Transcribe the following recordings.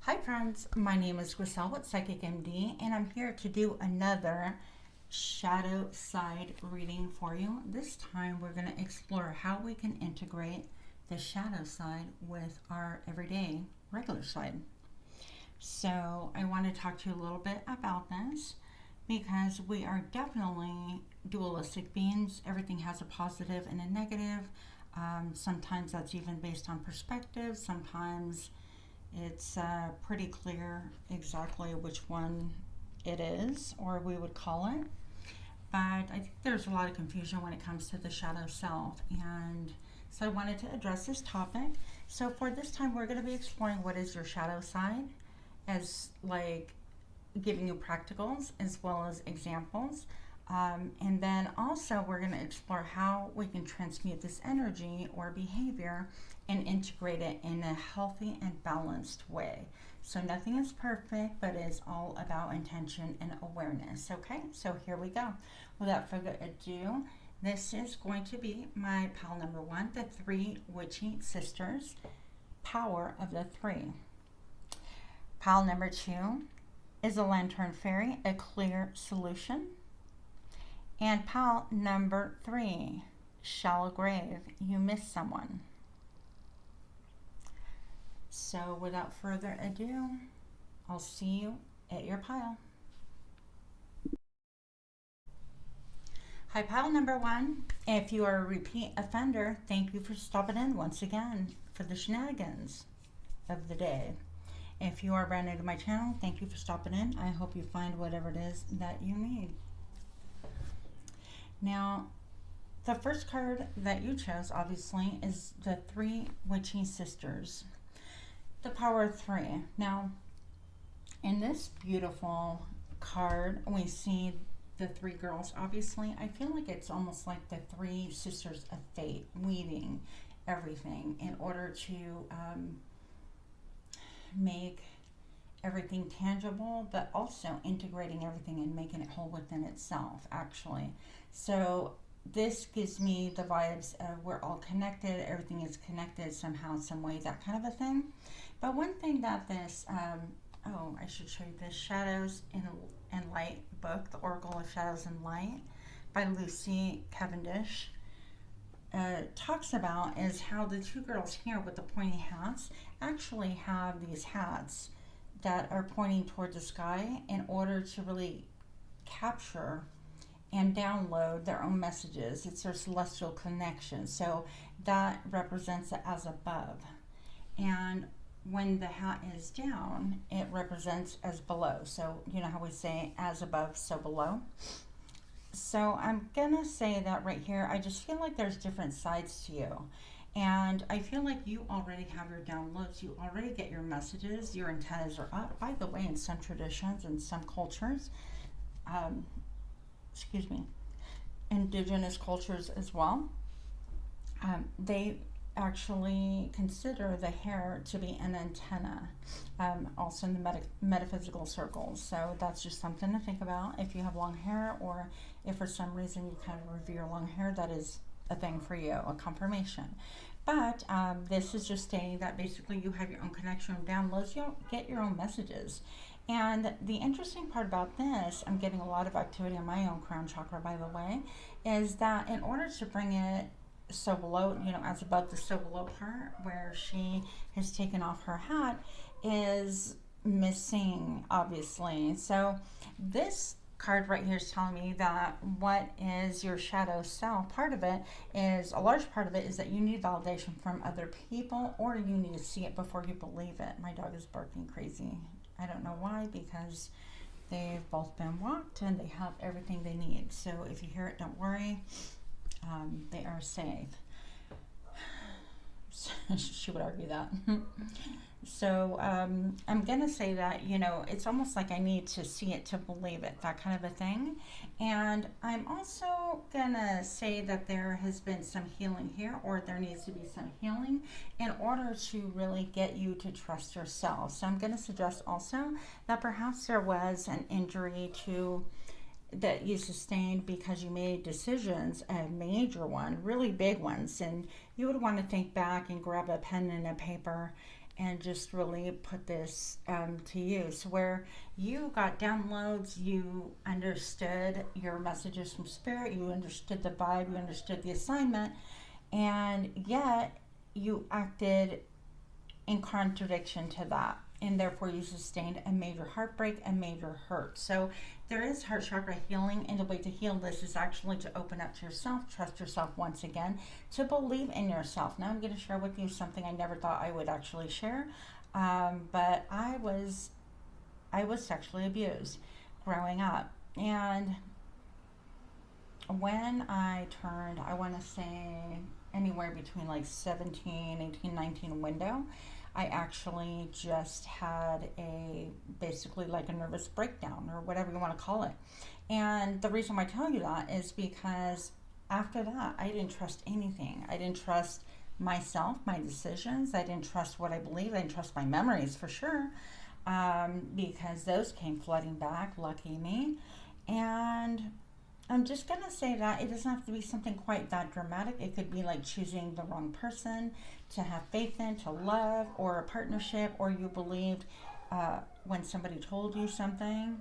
Hi friends, my name is Griselle with Psychic MD and I'm here to do another shadow side reading for you. This time we're going to explore how we can integrate the shadow side with our everyday regular side. So I want to talk to you a little bit about this because we are definitely dualistic beings. Everything has a positive and a negative. Sometimes that's even based on perspective. Sometimes it's pretty clear exactly which one it is, or we would call it. But I think there's a lot of confusion when it comes to the shadow self. And so I wanted to address this topic. So for this time, we're going to be exploring what is your shadow side, as like giving you practicals as well as examples. And then also we're going to explore how we can transmute this energy or behavior and integrate it in a healthy and balanced way. So nothing is perfect, but it's all about intention and awareness. Okay, so here we go. Without further ado, this is going to be my pile number one, the three witchy sisters, power of the three. Pile number two is a lantern fairy, a clear solution. And pile number three, shallow grave, you miss someone. So without further ado, I'll see you at your pile. Hi, pile number one. If you are a repeat offender, thank you for stopping in once again for the shenanigans of the day. If you are brand new to my channel, thank you for stopping in. I hope you find whatever it is that you need. Now, the first card that you chose, obviously, is the three witchy sisters. The power of three. Now, in this beautiful card, we see the three girls. Obviously, I feel like it's almost like the three sisters of fate, weaving everything in order to make everything tangible, but also integrating everything and making it whole within itself, actually. So this gives me the vibes of we're all connected, everything is connected somehow, some way, that kind of a thing. But one thing that this, I should show you this, Shadows and Light book, The Oracle of Shadows and Light by Lucy Cavendish, talks about is how the two girls here with the pointy hats actually have these hats that are pointing toward the sky in order to really capture and download their own messages. It's their celestial connection. So that represents it as above. And when the hat is down, it represents as below. So you know how we say as above, so below. So I'm gonna say that right here, I just feel like there's different sides to you. And I feel like you already have your downloads, you already get your messages, your antennas are up. By the way, in some traditions and some cultures, indigenous cultures as well, they actually consider the hair to be an antenna, also in the metaphysical circles. So that's just something to think about. If you have long hair, or if for some reason you kind of revere long hair, that is a thing for you, a confirmation. But this is just stating that basically you have your own connection downloads, you get your own messages. And the interesting part about this, I'm getting a lot of activity on my own crown chakra, by the way, is that in order to bring it so below, you know, as above, the so below part where she has taken off her hat is missing, obviously. So this card right here is telling me that what is your shadow self, part of it is, a large part of it is that you need validation from other people, or you need to see it before you believe it. My dog is barking crazy. I don't know why, because they've both been walked and they have everything they need. So if you hear it, don't worry. They are safe. She would argue that. So I'm gonna say that, you know, it's almost like I need to see it to believe it, that kind of a thing. And I'm also gonna say that there has been some healing here, or there needs to be some healing in order to really get you to trust yourself. So I'm gonna suggest also that perhaps there was an injury to that you sustained because you made decisions, a major one, really big ones, and you would want to think back and grab a pen and a paper and just really put this to use, where you got downloads, you understood your messages from spirit, you understood the vibe, you understood the assignment, and yet you acted in contradiction to that, and therefore you sustained a major heartbreak, a major hurt. So there is heart chakra healing, and the way to heal this is actually to open up to yourself, trust yourself once again, to believe in yourself. Now I'm going to share with you something I never thought I would actually share, but I was sexually abused growing up, and when I turned, I want to say anywhere between like 17, 18, 19 window, I actually just had basically like a nervous breakdown, or whatever you want to call it. And the reason why I tell you that is because after that, I didn't trust anything. I didn't trust myself, my decisions. I didn't trust what I believed. I didn't trust my memories for sure, because those came flooding back, lucky me. And I'm just going to say that it doesn't have to be something quite that dramatic. It could be like choosing the wrong person to have faith in, to love, or a partnership, or you believed when somebody told you something.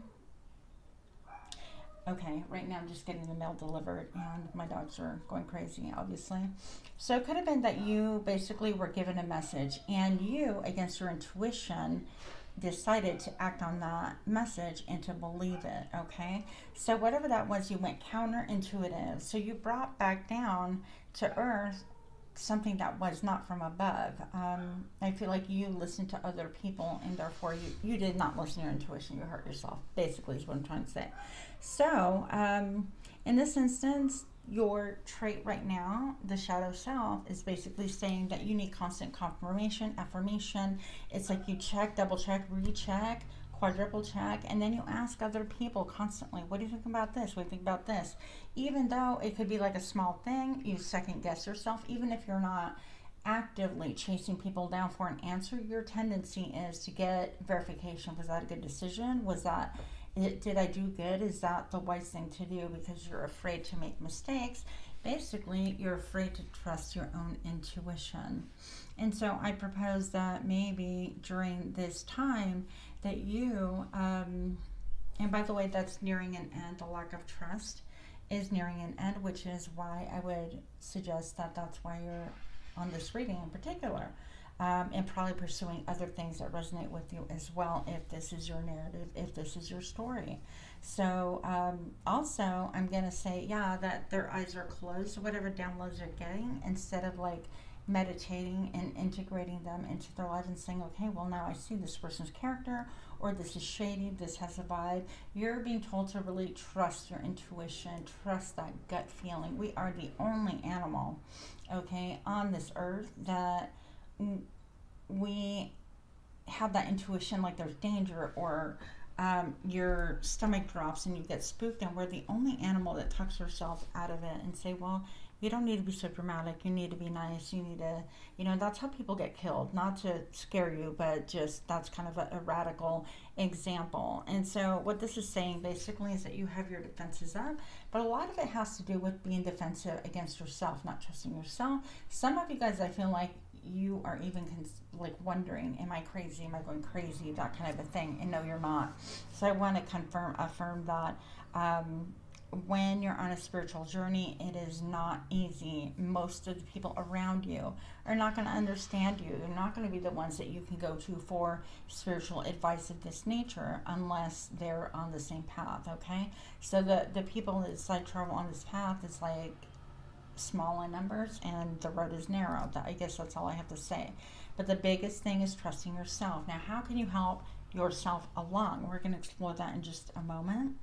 Okay, right now I'm just getting the mail delivered, and my dogs are going crazy, obviously. So it could have been that you basically were given a message, and you, against your intuition, decided to act on that message and to believe it. Okay, so whatever that was, you went counterintuitive, so you brought back down to earth something that was not from above. I feel like you listened to other people, and therefore you did not listen to your intuition. You hurt yourself, basically, is what I'm trying to say. So in this instance, your trait right now, the shadow self, is basically saying that you need constant confirmation, affirmation. It's like you check, double check, recheck, quadruple check, and then you ask other people constantly, what do you think about this? What do you think about this? Even though it could be like a small thing, you second guess yourself. Even if you're not actively chasing people down for an answer, your tendency is to get verification. Was that a good decision? Did I do good? Is that the wise thing to do? Because you're afraid to make mistakes. Basically, you're afraid to trust your own intuition. And so I propose that maybe during this time that you, and by the way, that's nearing an end. The lack of trust is nearing an end, which is why I would suggest that that's why you're on this reading in particular. And probably pursuing other things that resonate with you as well, if this is your narrative, if this is your story. So also, I'm going to say, that their eyes are closed, whatever downloads they're getting, instead of like meditating and integrating them into their life and saying, okay, well, now I see this person's character, or this is shady, this has a vibe. You're being told to really trust your intuition, trust that gut feeling. We are the only animal, okay, on this earth that we have that intuition, like there's danger, or your stomach drops and you get spooked, and we're the only animal that talks ourselves out of it and say, well, you don't need to be so dramatic, you need to be nice, you need to, that's how people get killed. Not to scare you, but just that's kind of a radical example. And so what this is saying basically is that you have your defenses up, but a lot of it has to do with being defensive against yourself, not trusting yourself. Some of you guys, I feel like you are even like wondering, am I crazy? Am I going crazy? That kind of a thing. And no, you're not. So I want to affirm that when you're on a spiritual journey, it is not easy. Most of the people around you are not going to understand you. They're not going to be the ones that you can go to for spiritual advice of this nature unless they're on the same path, okay? So the people that decide to travel on this path is like small in numbers, and the road is narrow. I guess that's all I have to say. But the biggest thing is trusting yourself. Now, how can you help yourself along? We're going to explore that in just a moment.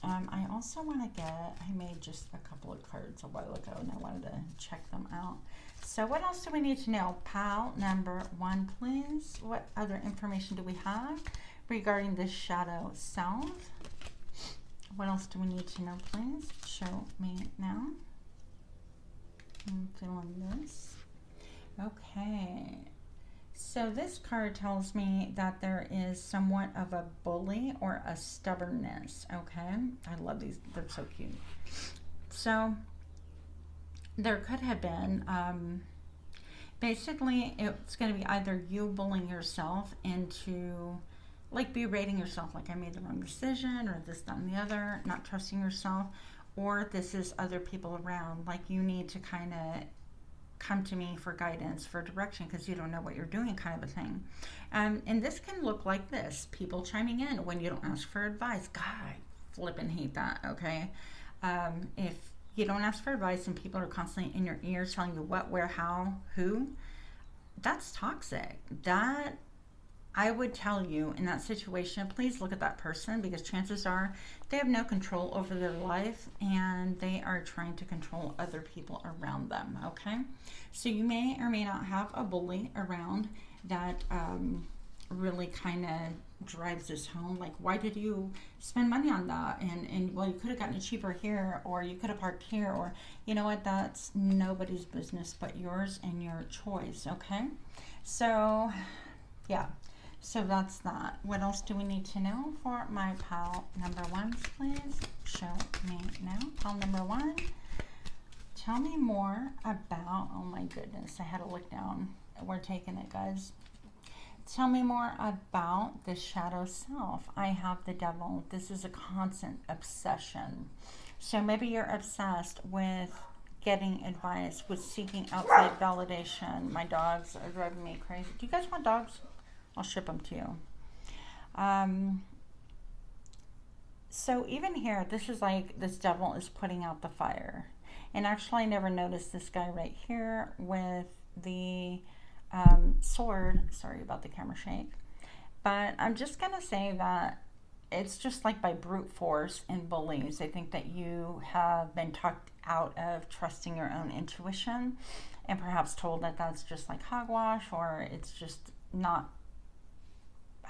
I also want to I made just a couple of cards a while ago, and I wanted to check them out. So what else do we need to know? Pile number 1, please. What other information do we have regarding this shadow self? What else do we need to know, please? Show me now. I'm feeling this. Okay. So this card tells me that there is somewhat of a bully or a stubbornness, okay? I love these. They're so cute. So there could have been, Basically, it's going to be either you bullying yourself into, like, berating yourself, like I made the wrong decision, or this, that, and the other, not trusting yourself, or this is other people around, like you need to kind of come to me for guidance, for direction, because you don't know what you're doing, kind of a thing. And this can look like this: people chiming in when you don't ask for advice. God, I flippin' hate that. Okay, if you don't ask for advice and people are constantly in your ear telling you what, where, how, who, that's toxic. That, I would tell you, in that situation, please look at that person, because chances are they have no control over their life and they are trying to control other people around them. Okay, so you may or may not have a bully around that really kind of drives this home. Like, why did you spend money on that? And well, you could have gotten it cheaper here, or you could have parked here, or you know what, that's nobody's business but yours and your choice. Okay, so yeah, so that's that. What else do we need to know for my pile number one, please? Show me now. Pile number one, tell me more about, oh my goodness, I had to look down. We're taking it, guys. Tell me more about the shadow self. I have the devil. This is a constant obsession. So maybe you're obsessed with getting advice, with seeking outside validation. My dogs are driving me crazy. Do you guys want dogs? I'll ship them to you. So even here, this is like this devil is putting out the fire. And actually, I never noticed this guy right here with the sword. Sorry about the camera shake. But I'm just going to say that it's just like by brute force and bullies. I think that you have been talked out of trusting your own intuition, and perhaps told that that's just like hogwash, or it's just not,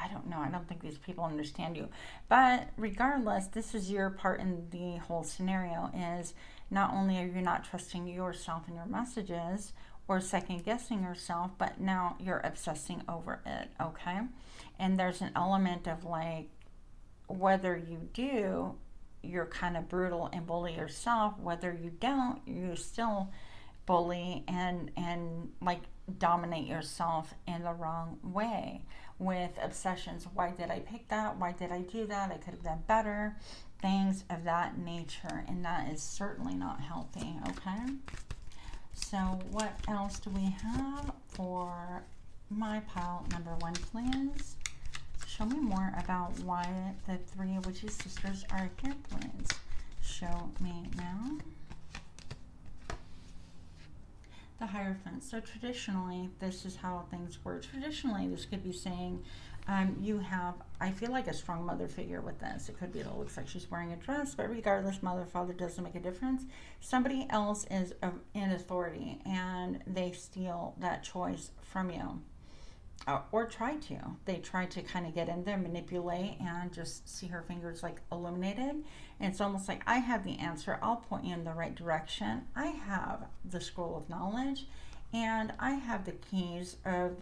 I don't know. I don't think these people understand you. But regardless, this is your part in the whole scenario, is not only are you not trusting yourself and your messages, or second guessing yourself, but now you're obsessing over it. Okay, and there's an element of like, whether you do, you're kind of brutal and bully yourself. Whether you don't, you still bully and like dominate yourself in the wrong way with obsessions. Why did I pick that? Why did I do that? I could have done better. Things of that nature, and that is certainly not healthy. Okay, so what else do we have for my pile number one, please? Show me more about why the three witchy sisters are here, please. Show me now. The Hierophant. So traditionally, this is how things were. Traditionally, this could be saying you have, I feel like, a strong mother figure with this. It could be that it looks like she's wearing a dress, but regardless, mother, father, doesn't make a difference. Somebody else is in authority, and they steal that choice from you. Or try to. They try to kind of get in there, manipulate, and just see her fingers like illuminated. And it's almost like, I have the answer. I'll point you in the right direction. I have the scroll of knowledge, and I have the keys of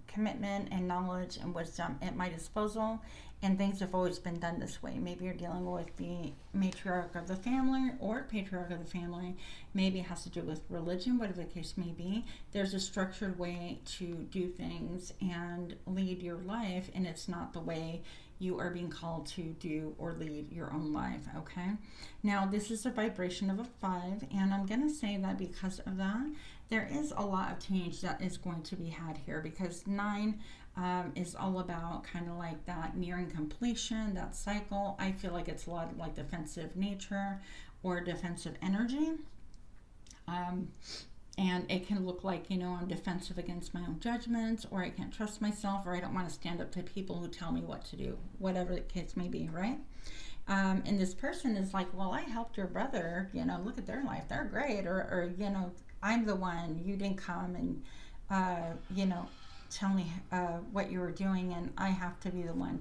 commitment and knowledge and wisdom at my disposal. And things have always been done this way. Maybe you're dealing with the matriarch of the family or patriarch of the family. Maybe it has to do with religion, whatever the case may be. There's a structured way to do things and lead your life, and it's not the way you are being called to do or lead your own life. Okay, now this is a vibration of a 5, and I'm going to say that because of that, there is a lot of change that is going to be had here, because 9 is all about kind of like that nearing completion, that cycle. I feel like it's a lot of like defensive nature or defensive energy. And it can look like, you know, I'm defensive against my own judgments, or I can't trust myself, or I don't want to stand up to people who tell me what to do, whatever the case may be, right? And this person is like, well, I helped your brother, you know, look at their life, they're great, or you know, I'm the one, you didn't come and, you know, tell me what you were doing, and I have to be the one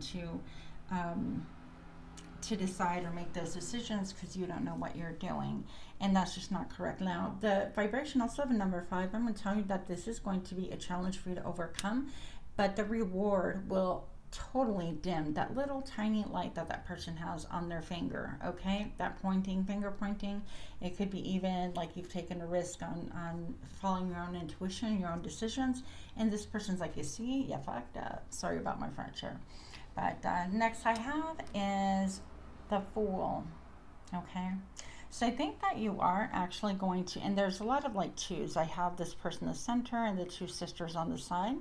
to decide or make those decisions because you don't know what you're doing, and that's just not correct. Now, the vibration also of a number 5, I'm going to tell you that this is going to be a challenge for you to overcome, but the reward will totally dim that little tiny light that that person has on their finger. Okay, that pointing, finger pointing. It could be even like you've taken a risk on following your own intuition, your own decisions, and this person's like, you see, you fucked up. Sorry about my French here. But next I have is the Fool. Okay, so I think that you are actually going to, and there's a lot of like twos. I have this person in the center and the two sisters on the side.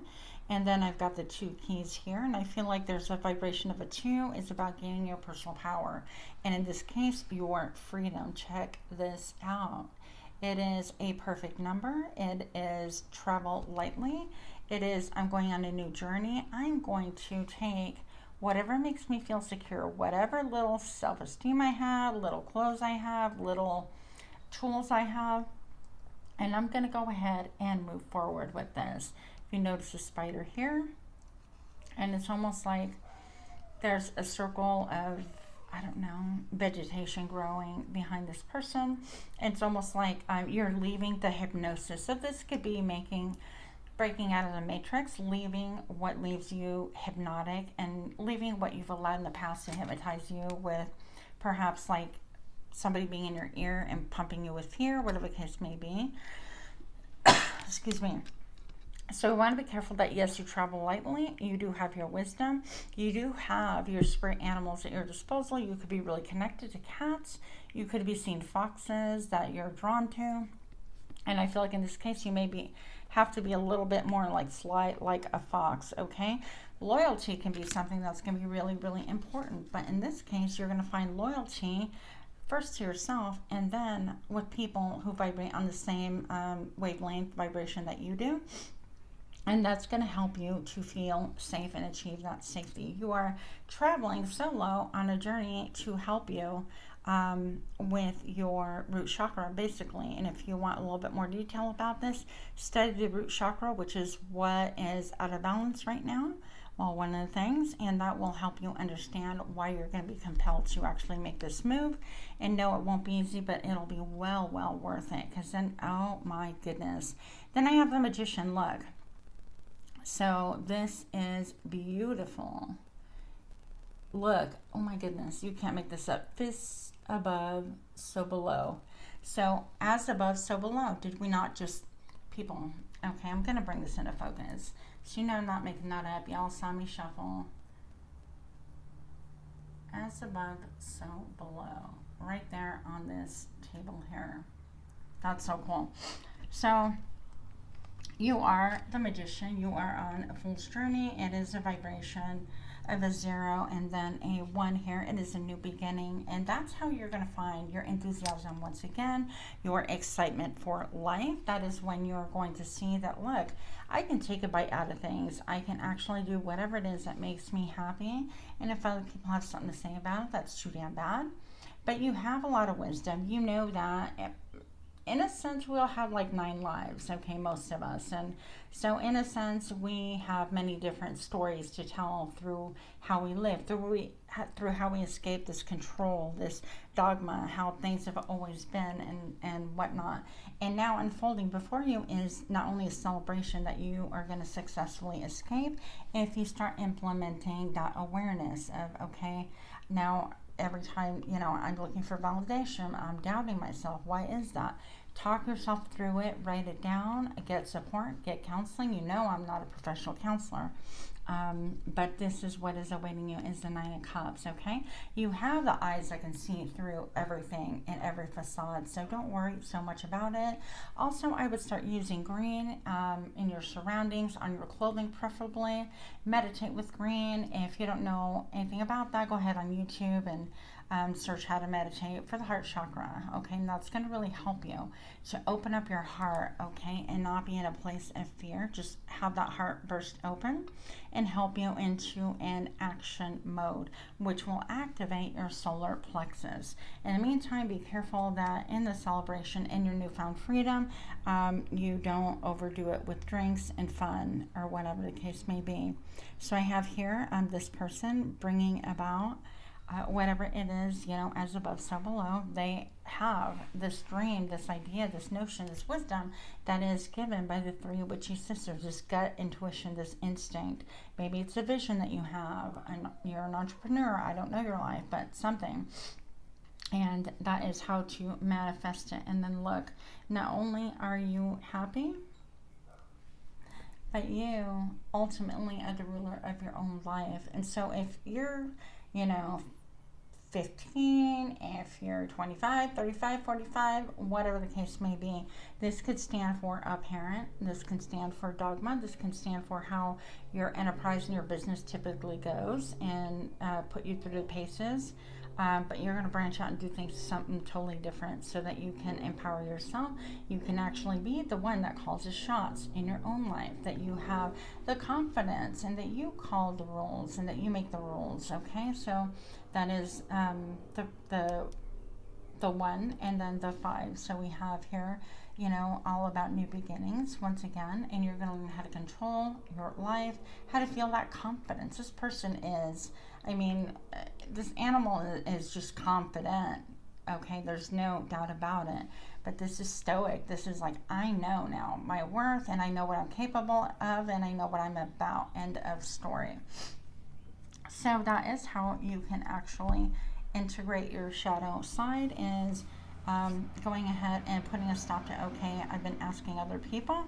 And then I've got the two keys here, and I feel like there's a vibration of a 2. It's about gaining your personal power. And in this case, your freedom. Check this out. It is a perfect number. It is travel lightly. It is, I'm going on a new journey. I'm going to take whatever makes me feel secure, whatever little self-esteem I have, little clothes I have, little tools I have, and I'm going to go ahead and move forward with this. You notice a spider here, and it's almost like there's a circle of, I don't know, vegetation growing behind this person. It's almost like you're leaving the hypnosis. So this could be breaking out of the matrix, leaving what leaves you hypnotic, and leaving what you've allowed in the past to hypnotize you with, perhaps like somebody being in your ear and pumping you with fear, whatever the case may be. Excuse me. So we want to be careful that, yes, you travel lightly. You do have your wisdom. You do have your spirit animals at your disposal. You could be really connected to cats. You could be seeing foxes that you're drawn to. And I feel like in this case, you maybe have to be a little bit more like sly, like a fox, okay? Loyalty can be something that's going to be really, really important. But in this case, you're going to find loyalty first to yourself, and then with people who vibrate on the same wavelength vibration that you do. And that's going to help you to feel safe and achieve that safety. You are traveling solo on a journey to help you with your root chakra, basically. And if you want a little bit more detail about this, study the root chakra, which is what is out of balance right now. Well, one of the things, and that will help you understand why you're going to be compelled to actually make this move. And no, it won't be easy, but it'll be well worth it. Because then, oh my goodness. Then I have the Magician. Look. So this is beautiful. Look, oh my goodness, you can't make this up. Fists above, so below. So as above, so below. Did we not just, people, okay, I'm going to bring this into focus. So you know I'm not making that up. Y'all saw me shuffle. As above, so below. Right there on this table here. That's so cool. So you are the Magician. You are on a fool's journey. It is a vibration of a 0 and then a 1 here. It is a new beginning, and that's how you're going to find your enthusiasm once again, your excitement for life. That is when you're going to see that, look, I can take a bite out of things. I can actually do whatever it is that makes me happy, and if other people have something to say about it, that's too damn bad. But you have a lot of wisdom. You know that in a sense, we all have like 9 lives, okay, most of us. And so in a sense, we have many different stories to tell through how we live, through how we escape this control, this dogma, how things have always been and whatnot. And now unfolding before you is not only a celebration that you are going to successfully escape if you start implementing that awareness of, okay, now every time, you know, I'm looking for validation, I'm doubting myself. Why is that? Talk yourself through it, write it down, get support, get counseling. You know I'm not a professional counselor, but this is what is awaiting you is the 9 of Cups, okay? You have the eyes that can see through everything and every facade, so don't worry so much about it. Also, I would start using green in your surroundings, on your clothing preferably. Meditate with green. If you don't know anything about that, go ahead on YouTube and search how to meditate for the heart chakra, okay? And that's going to really help you to open up your heart, okay, and not be in a place of fear. Just have that heart burst open and help you into an action mode, which will activate your solar plexus. In the meantime, be careful that in the celebration and your newfound freedom, you don't overdo it with drinks and fun or whatever the case may be. So I have here this person bringing about whatever it is, you know, as above, so below. They have this dream, this idea, this notion, this wisdom that is given by the three witchy sisters, this gut intuition, this instinct. Maybe it's a vision that you have, and you're an entrepreneur. I don't know your life, but something. And that is how to manifest it. And then look, not only are you happy, but you ultimately are the ruler of your own life. And so if you're, you know, 15, if you're 25, 35, 45, whatever the case may be, this could stand for a parent. This can stand for dogma. This can stand for how your enterprise and your business typically goes, and put you through the paces. But you're going to branch out and do things something totally different so that you can empower yourself. You can actually be the one that calls the shots in your own life, that you have the confidence and that you call the rules and that you make the rules. Okay, so that is the 1 and then the 5. So we have here, you know, all about new beginnings once again, and you're going to learn how to control your life, how to feel that confidence. This person is, I mean, this animal is just confident, okay? There's no doubt about it. But this is stoic. This is like, I know now my worth, and I know what I'm capable of, and I know what I'm about. End of story. So that is how you can actually integrate your shadow side, is going ahead and putting a stop to, okay, I've been asking other people.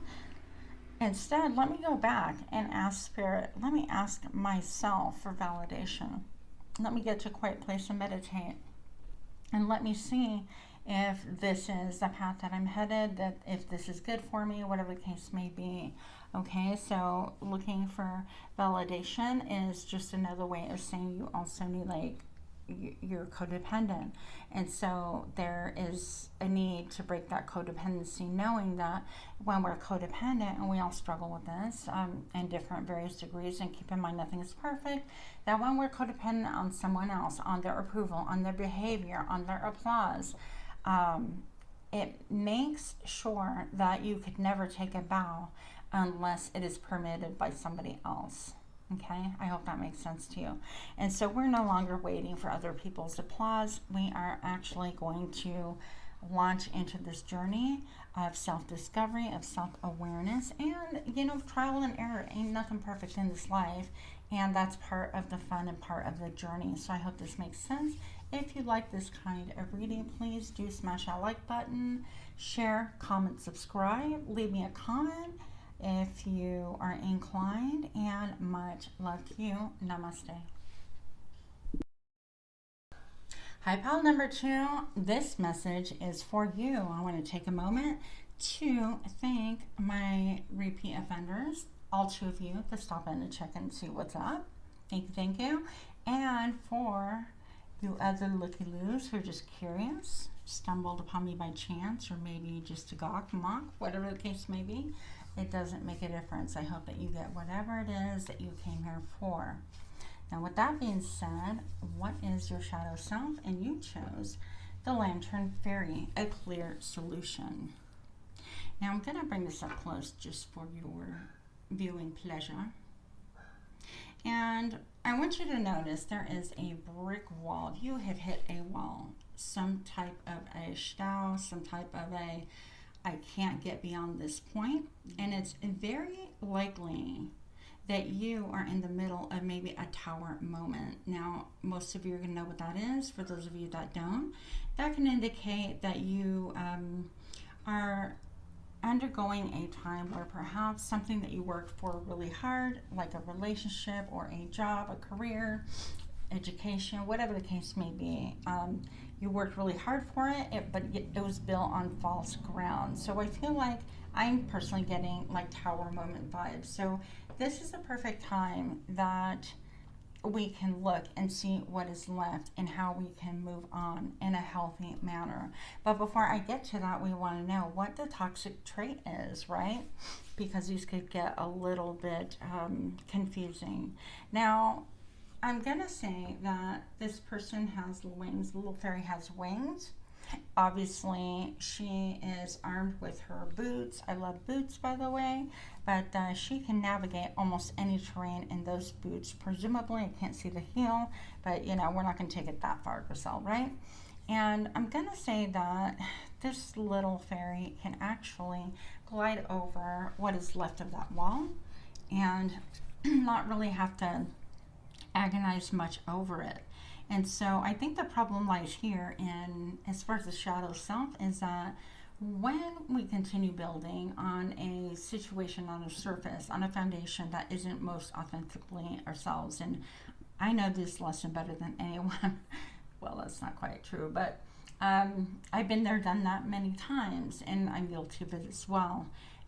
Instead, let me go back and ask Spirit, let me ask myself for validation. Let me get to a quiet place and meditate. And let me see if this is the path that I'm headed, that if this is good for me, whatever the case may be. Okay, so looking for validation is just another way of saying you also need, like, you're codependent, and so there is a need to break that codependency, knowing that when we're codependent, and we all struggle with this in different various degrees, and keep in mind nothing is perfect, that when we're codependent on someone else, on their approval, on their behavior, on their applause, it makes sure that you could never take a bow unless it is permitted by somebody else. Okay, I hope that makes sense to you. And so we're no longer waiting for other people's applause. We are actually going to launch into this journey of self-discovery, of self-awareness, and, you know, trial and error. Ain't nothing perfect in this life, and that's part of the fun and part of the journey. So I hope this makes sense. If you like this kind of reading, please do smash that like button, share, comment, subscribe, leave me a comment if you are inclined, and much love to you. Namaste. Hi, pal number 2. This message is for you. I want to take a moment to thank my repeat offenders, all 2 of you that stop in to check and see what's up. Thank you. And for you other looky-loos who are just curious, stumbled upon me by chance, or maybe just to gawk, mock, whatever the case may be, it doesn't make a difference. I hope that you get whatever it is that you came here for. Now, with that being said, what is your shadow self? And you chose the Lantern Fairy, a clear solution. Now, I'm going to bring this up close just for your viewing pleasure. And I want you to notice there is a brick wall. You have hit a wall, some type of a stau, some type of a I can't get beyond this point, and it's very likely that you are in the middle of maybe a tower moment. Now, most of you are going to know what that is. For those of you that don't, that can indicate that you are undergoing a time where perhaps something that you worked for really hard, like a relationship or a job, a career, education, whatever the case may be, you worked really hard for it, but it was built on false ground. So I feel like I'm personally getting like tower moment vibes. So this is a perfect time that we can look and see what is left and how we can move on in a healthy manner. But before I get to that, we want to know what the toxic trait is, right? Because these could get a little bit confusing. Now, I'm going to say that this person has wings. The little fairy has wings. Obviously, she is armed with her boots. I love boots, by the way, but she can navigate almost any terrain in those boots. Presumably, I can't see the heel, but you know, we're not going to take it that far, Griselle, right? And I'm going to say that this little fairy can actually glide over what is left of that wall and not really have to agonize much over it. And so I think the problem lies here in, as far as the shadow self, is that when we continue building on a situation, on a surface, on a foundation that isn't most authentically ourselves, and I know this lesson better than anyone. Well, that's not quite true, but I've been there, done that many times, and I'm guilty of it as well.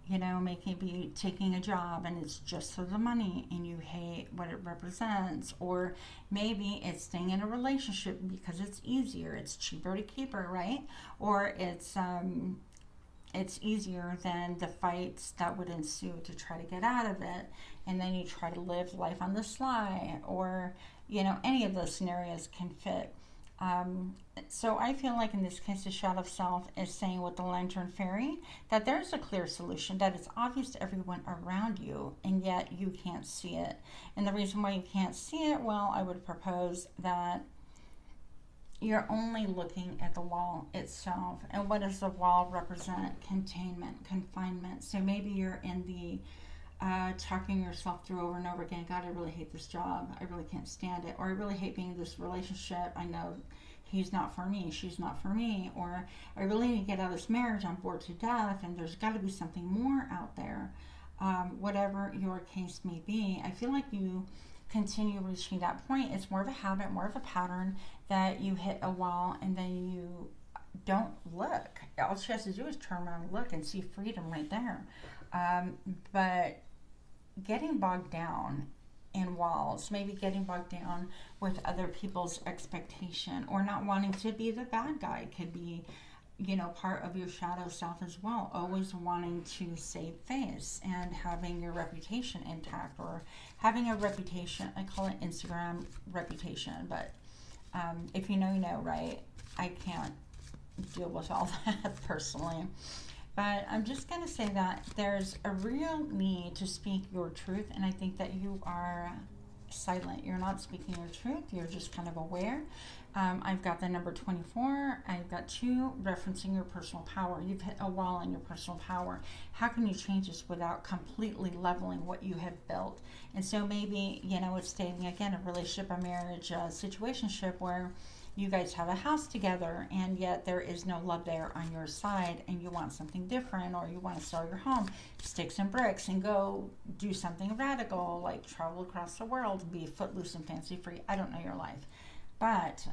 You know, maybe taking a job and it's just for the money and you hate what it represents, or maybe it's staying in a relationship because it's easier, it's cheaper to keep her, right? Or it's easier than the fights that would ensue to try to get out of it, and then you try to live life on the sly, or you know, any of those scenarios can fit. So I feel like in this case, the shadow self is saying with the lantern fairy that there's a clear solution, that it's obvious to everyone around you, and yet you can't see it. And the reason why you can't see it, well, I would propose that you're only looking at the wall itself. And what does the wall represent? Containment, confinement. So maybe you're in the talking yourself through over and over again, God, I really hate this job, I really can't stand it, or I really hate being in this relationship, I know he's not for me, she's not for me, or I really need to get out of this marriage, I'm bored to death, and there's got to be something more out there. Whatever your case may be, I feel like you continue reaching that point. It's more of a habit, more of a pattern, that you hit a wall and then you don't look. All she has to do is turn around and look and see freedom right there. But getting bogged down in walls, maybe getting bogged down with other people's expectation, or not wanting to be the bad guy, could be, you know, part of your shadow self as well. Always wanting to save face and having your reputation intact, or having a reputation, I call it Instagram reputation, but if you know, you know, right? I can't deal with all that personally. But I'm just going to say that there's a real need to speak your truth, and I think that you are silent. You're not speaking your truth. You're just kind of aware. I've got the number 24. I've got 2 referencing your personal power. You've hit a wall in your personal power. How can you change this without completely leveling what you have built? And so maybe, you know, it's stating again a relationship, a marriage, a situationship where you guys have a house together, and yet there is no love there on your side, and you want something different, or you want to sell your home, sticks and bricks, and go do something radical, like travel across the world and be footloose and fancy free. I don't know your life, but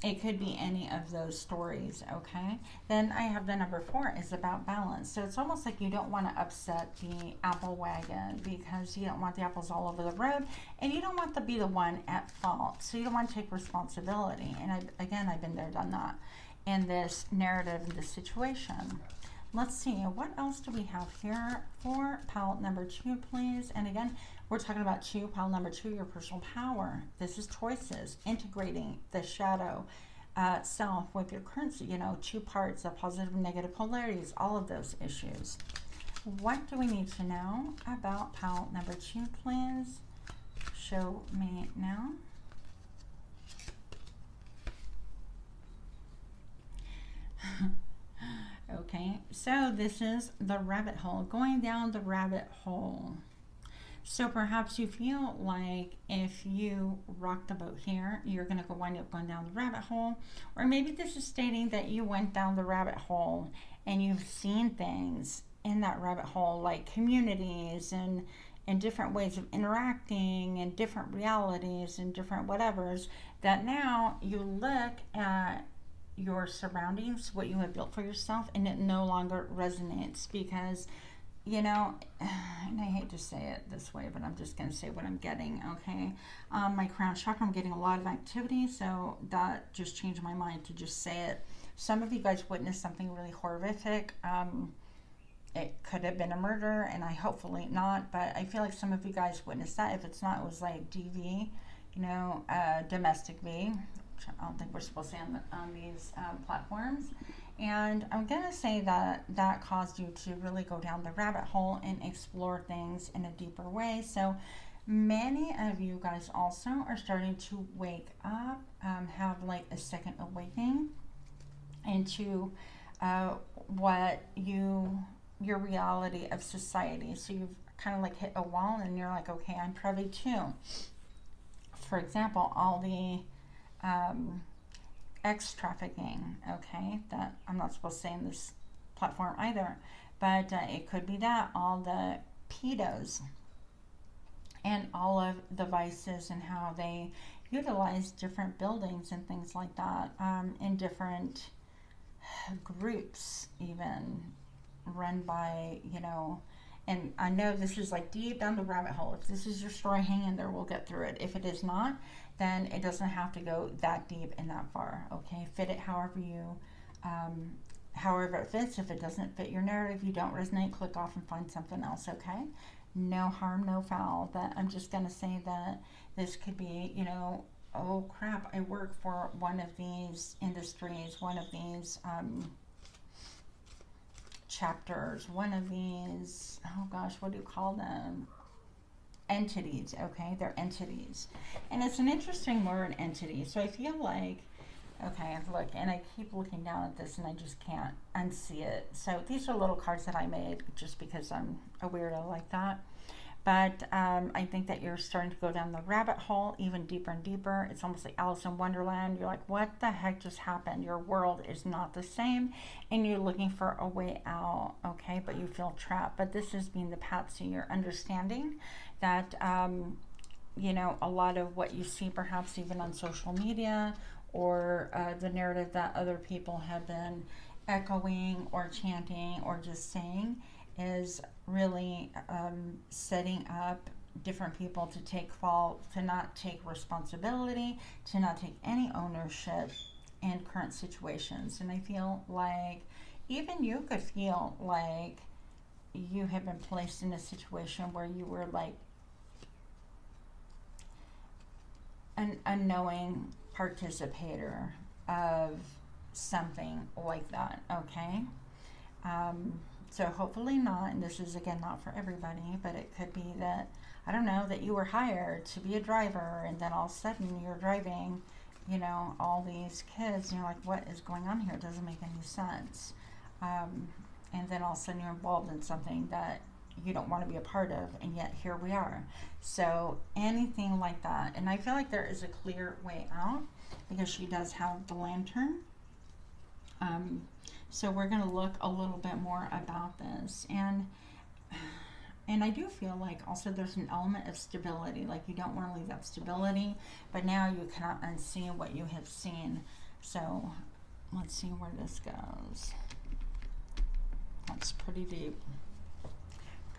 it could be any of those stories, okay? Then I have the number 4 is about balance. So it's almost like you don't want to upset the apple wagon, because you don't want the apples all over the road, and you don't want to be the one at fault. So you don't want to take responsibility. And I've been there, done that in this narrative, in this situation. Let's see, what else do we have here for pile number 2, please? And again, we're talking about pile number 2, your personal power. This is choices, integrating the shadow self with your currency, you know, 2 parts of positive and negative polarities, all of those issues. What do we need to know about pile number 2, please? Show me now. Okay, so this is the rabbit hole, going down the rabbit hole. So perhaps you feel like if you rock the boat here, you're going to wind up going down the rabbit hole. Or maybe this is stating that you went down the rabbit hole and you've seen things in that rabbit hole, like communities and different ways of interacting and different realities and different whatevers, that now you look at your surroundings, what you have built for yourself, and it no longer resonates, because, you know, and I hate to say it this way, but I'm just going to say what I'm getting, okay? My crown chakra, I'm getting a lot of activity, so that just changed my mind to just say it. Some of you guys witnessed something really horrific. It could have been a murder, and I hopefully not, but I feel like some of you guys witnessed that. If it's not, it was like DV, you know, domestic V, which I don't think we're supposed to say on these platforms. And I'm going to say that that caused you to really go down the rabbit hole and explore things in a deeper way. So many of you guys also are starting to wake up, have like a second awakening into what your reality of society. So you've kind of like hit a wall and you're like, okay, I'm privy to, for example, all the X trafficking, okay, that I'm not supposed to say in this platform either, but it could be that, all the pedos and all of the vices and how they utilize different buildings and things like that, in different groups, even run by, you know, and I know this is like deep down the rabbit hole. If this is your story, hang in there, we'll get through it. If it is not, then it doesn't have to go that deep and that far, okay? Fit it however it fits. If it doesn't fit your narrative, you don't resonate, click off and find something else, okay? No harm, no foul. But I'm just going to say that this could be, you know, oh crap, I work for one of these industries, one of these chapters, one of these, oh gosh, what do you call them? Entities, okay? They're entities. And it's an interesting word, entity. So I feel like, okay, look, and I keep looking down at this and I just can't unsee it. So these are little cards that I made just because I'm a weirdo like that. But I think that you're starting to go down the rabbit hole even deeper and deeper. It's almost like Alice in Wonderland. You're like, what the heck just happened? Your world is not the same, and you're looking for a way out, okay? But you feel trapped. But this is being the patsy. You're understanding that, you know, a lot of what you see perhaps even on social media or the narrative that other people have been echoing or chanting or just saying is really setting up different people to take fault, to not take responsibility, to not take any ownership in current situations. And I feel like even you could feel like you have been placed in a situation where you were like an unknowing participator of something like that, okay? So hopefully not, and this is again not for everybody, but it could be that, I don't know, that you were hired to be a driver and then all of a sudden you're driving, you know, all these kids and you're like, what is going on here? It doesn't make any sense. And then all of a sudden you're involved in something that you don't want to be a part of, and yet here we are. So anything like that, and I feel like there is a clear way out because she does have the lantern. So we're going to look a little bit more about this, and I do feel like also there's an element of stability, like you don't want to leave that stability, but now you cannot unsee what you have seen. So let's see where this goes. That's pretty deep.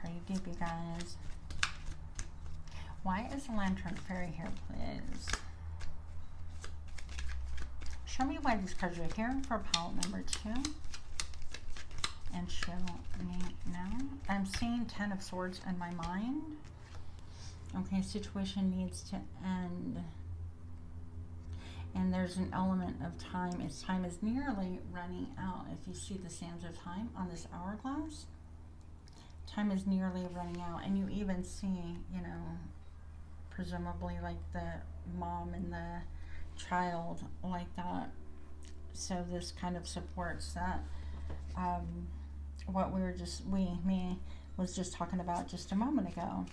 Pretty deep, you guys. Why is the Lantern Fairy here, please? Show me why these cards are here for palette number 2. And show me now. I'm seeing 10 of Swords in my mind. Okay, situation needs to end. And there's an element of time. Its time is nearly running out. If you see the sands of time on this hourglass, time is nearly running out. And you even see, you know, presumably like the mom and the child like that. So this kind of supports that, what we were just, me was just talking about just a moment ago.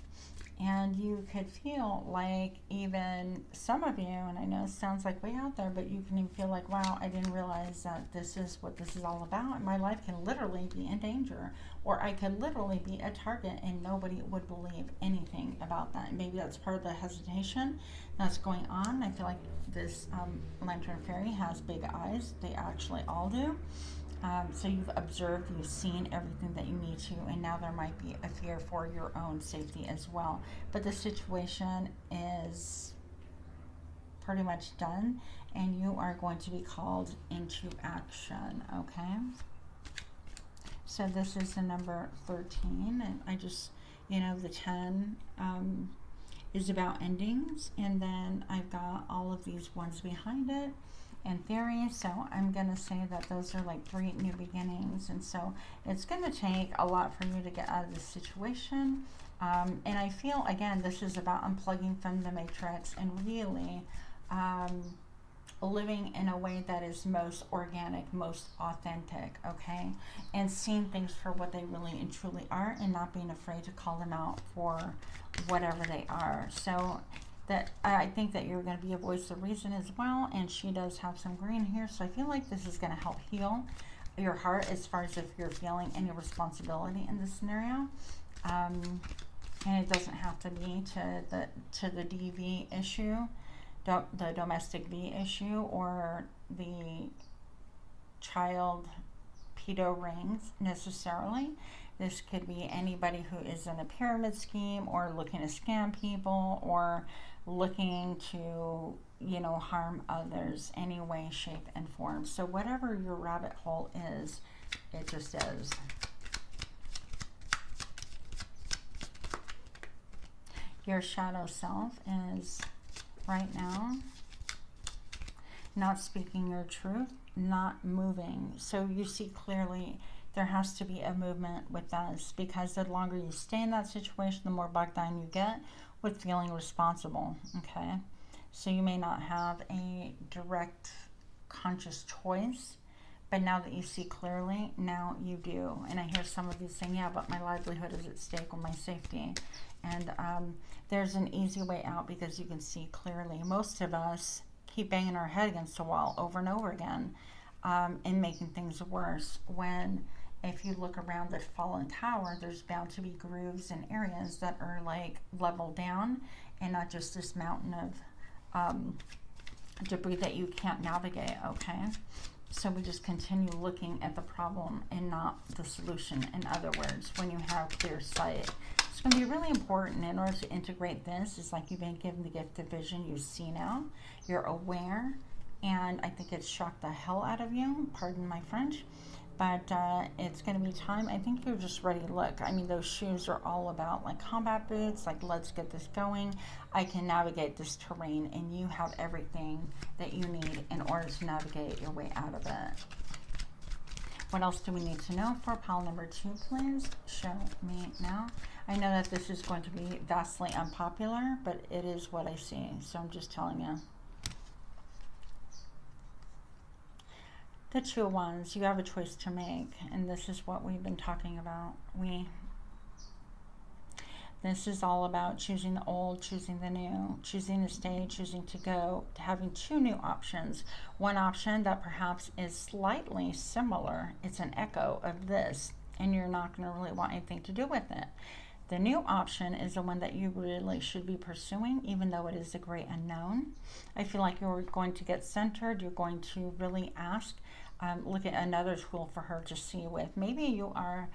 And you could feel like even some of you, and I know it sounds like way out there, but you can even feel like, wow, I didn't realize that this is what this is all about. My life can literally be in danger, or I could literally be a target and nobody would believe anything about that. And maybe that's part of the hesitation that's going on. I feel like this Lantern Fairy has big eyes. They actually all do. So you've observed, you've seen everything that you need to, and now there might be a fear for your own safety as well. But the situation is pretty much done, and you are going to be called into action, okay? So this is the number 13, and I just, you know, the 10, is about endings, and then I've got all of these ones behind it and theories. So I'm going to say that those are like 3 new beginnings, and so it's going to take a lot for you to get out of this situation. And I feel, again, this is about unplugging from the matrix and really living in a way that is most organic, most authentic, okay? And seeing things for what they really and truly are, and not being afraid to call them out for whatever they are. So that I think that you're going to be a voice of reason as well, and she does have some green here, so I feel like this is going to help heal your heart as far as if you're feeling any responsibility in this scenario. And it doesn't have to be to the DV issue, the domestic V issue, or the child pedo rings necessarily. This could be anybody who is in a pyramid scheme, or looking to scam people, or looking to, you know, harm others any way, shape, and form. So whatever your rabbit hole is, it just is. Your shadow self is right now not speaking your truth, not moving. So you see clearly there has to be a movement with us, because the longer you stay in that situation, the more bogged down you get with feeling responsible, okay? So you may not have a direct conscious choice, but now that you see clearly, now you do. And I hear some of you saying, yeah, but my livelihood is at stake, or my safety. And there's an easy way out, because you can see clearly. Most of us keep banging our head against the wall over and over again, and making things worse, when if you look around the fallen tower, there's bound to be grooves and areas that are like leveled down, and not just this mountain of debris that you can't navigate, okay? So we just continue looking at the problem and not the solution. In other words, when you have clear sight, it's going to be really important in order to integrate this. It's like you've been given the gift of vision. You see now, you're aware, and I think it's shocked the hell out of you, pardon my French, but it's going to be time. I think you're just ready to look. I mean, those shoes are all about like combat boots, like let's get this going. I can navigate this terrain, and you have everything that you need in order to navigate your way out of it. What else do we need to know for pile number 2, please? Show me now. I know that this is going to be vastly unpopular, but it is what I see, so I'm just telling you. The 2 of Wands, you have a choice to make, and this is what we've been talking about. This is all about choosing the old, choosing the new, choosing to stay, choosing to go, having 2 new options. One option that perhaps is slightly similar, it's an echo of this, and you're not going to really want anything to do with it. The new option is the one that you really should be pursuing, even though it is a great unknown. I feel like you're going to get centered. You're going to really ask, look at another tool for her to see with. Maybe you are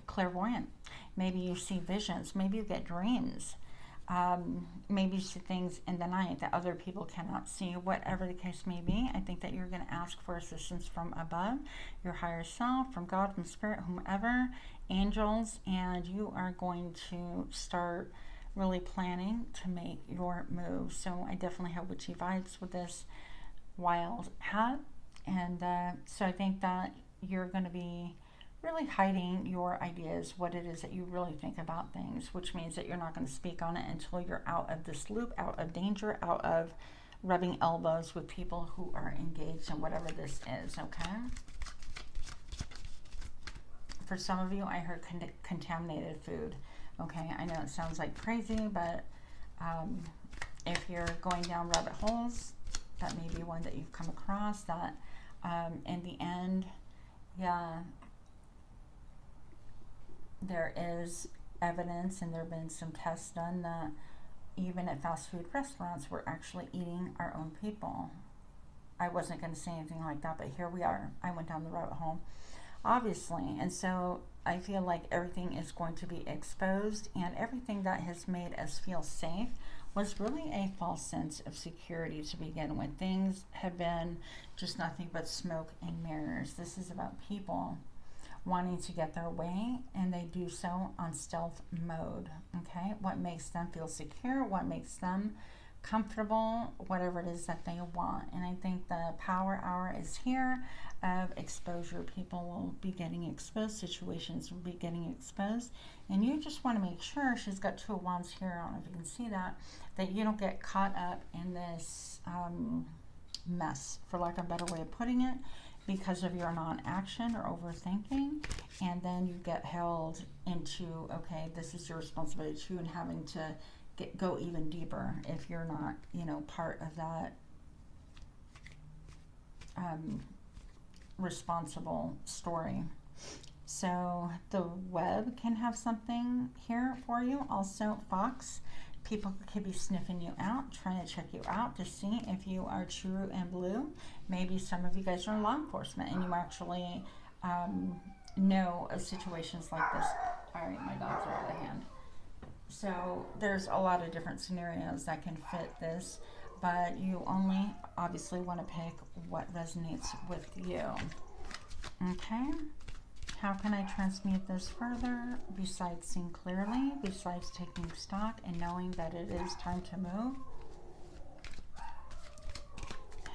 clairvoyant. Maybe you see visions. Maybe you get dreams. Maybe you see things in the night that other people cannot see. Whatever the case may be, I think that you're going to ask for assistance from above, your higher self, from God, from Spirit, whomever, angels, and you are going to start really planning to make your move. So I definitely have witchy vibes with this wild hat, and so I think that you're going to be really hiding your ideas, what it is that you really think about things, which means that you're not going to speak on it until you're out of this loop, out of danger, out of rubbing elbows with people who are engaged in whatever this is, okay? For some of you, I heard contaminated food, okay? I know it sounds like crazy, but if you're going down rabbit holes, that may be one that you've come across, that in the end, yeah, there is evidence, and there have been some tests done that even at fast food restaurants, we're actually eating our own people. I wasn't going to say anything like that, but here we are. I went down the rabbit hole, obviously. And so I feel like everything is going to be exposed, and everything that has made us feel safe was really a false sense of security to begin with. Things have been just nothing but smoke and mirrors. This is about people wanting to get their way, and they do so on stealth mode. Okay, what makes them feel secure, what makes them comfortable, whatever it is that they want. And I think the power hour is here of exposure. People will be getting exposed, situations will be getting exposed, and you just want to make sure, she's got 2 of wands here, I don't know if you can see that you don't get caught up in this mess, for lack of a better way of putting it, because of your non-action or overthinking, and then you get held into, okay, this is your responsibility too, and having to go even deeper if you're not, you know, part of that responsible story. So the web can have something here for you. Also, fox, people could be sniffing you out, trying to check you out to see if you are true and blue. Maybe some of you guys are in law enforcement and you actually know of situations like this. All right, my dogs are out of hand. So there's a lot of different scenarios that can fit this, but you only obviously want to pick what resonates with you. Okay, how can I transmute this further besides seeing clearly, besides taking stock and knowing that it is time to move?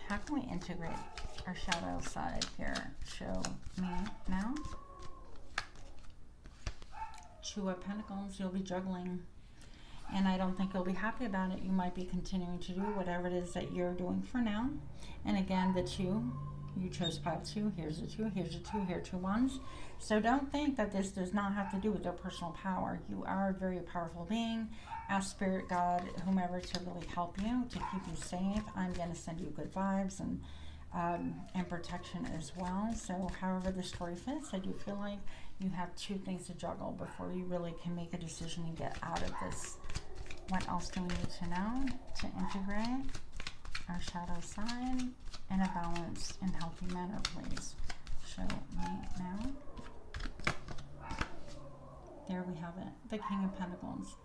How can we integrate our shadow side here? Show me now. 2 of Pentacles, you'll be juggling, and I don't think you'll be happy about it. You might be continuing to do whatever it is that you're doing for now. And again, the 2, you chose pile 2, here's a 2, here's a 2, here 2 wands. So don't think that this does not have to do with your personal power. You are a very powerful being. Ask Spirit, God, whomever, to really help you, to keep you safe. I'm going to send you good vibes and protection as well. So however the story fits, I do feel like you have 2 things to juggle before you really can make a decision and get out of this. What else do we need to know to integrate our shadow side in a balanced and healthy manner, please? Show me now. There we have it, the King of Pentacles.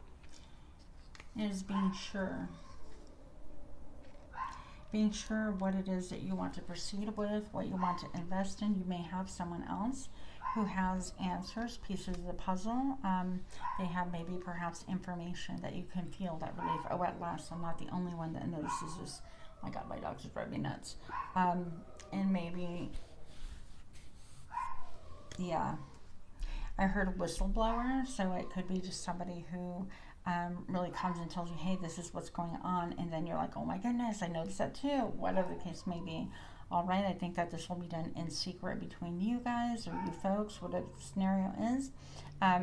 It is being sure what it is that you want to proceed with, what you want to invest in. You may have someone else who has answers, pieces of the puzzle. They have maybe perhaps information that you can feel that relief. Oh, at last, I'm not the only one that notices this. Oh my God, my dog's just driving me nuts. And maybe, yeah, I heard a whistleblower, so it could be just somebody who really comes and tells you, hey, this is what's going on, and then you're like, oh my goodness, I noticed that too, whatever the case may be. All right, I think that this will be done in secret between you guys or you folks, whatever the scenario is.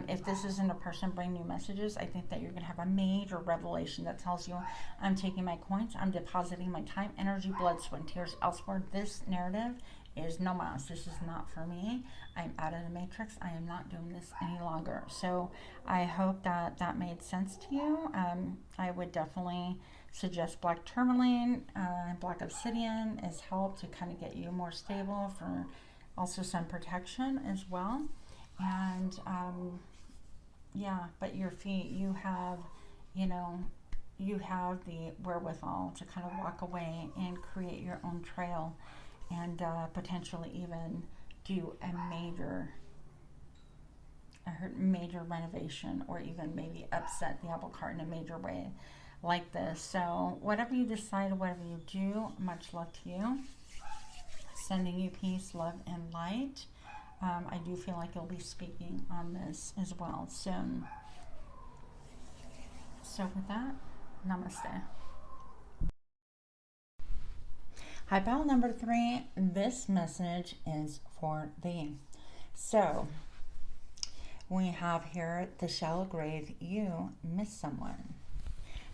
If this isn't a person bringing you messages, I think that you're going to have a major revelation that tells you, I'm taking my coins, I'm depositing my time, energy, blood, sweat, and tears elsewhere. This narrative is no mas. This is not for me. I'm out of the matrix. I am not doing this any longer. So I hope that that made sense to you. I would definitely suggest black tourmaline, black obsidian is help to kind of get you more stable, for also some protection as well. And yeah, but your feet, you have, you know, you have the wherewithal to kind of walk away and create your own trail, and potentially even do a major renovation, or even maybe upset the apple cart in a major way like this. So whatever you decide, whatever you do, much love to you. Sending you peace, love, and light. I do feel like you'll be speaking on this as well soon. So with that, namaste. Hi, pile number 3. This message is for thee. So we have here the shallow grave. You miss someone.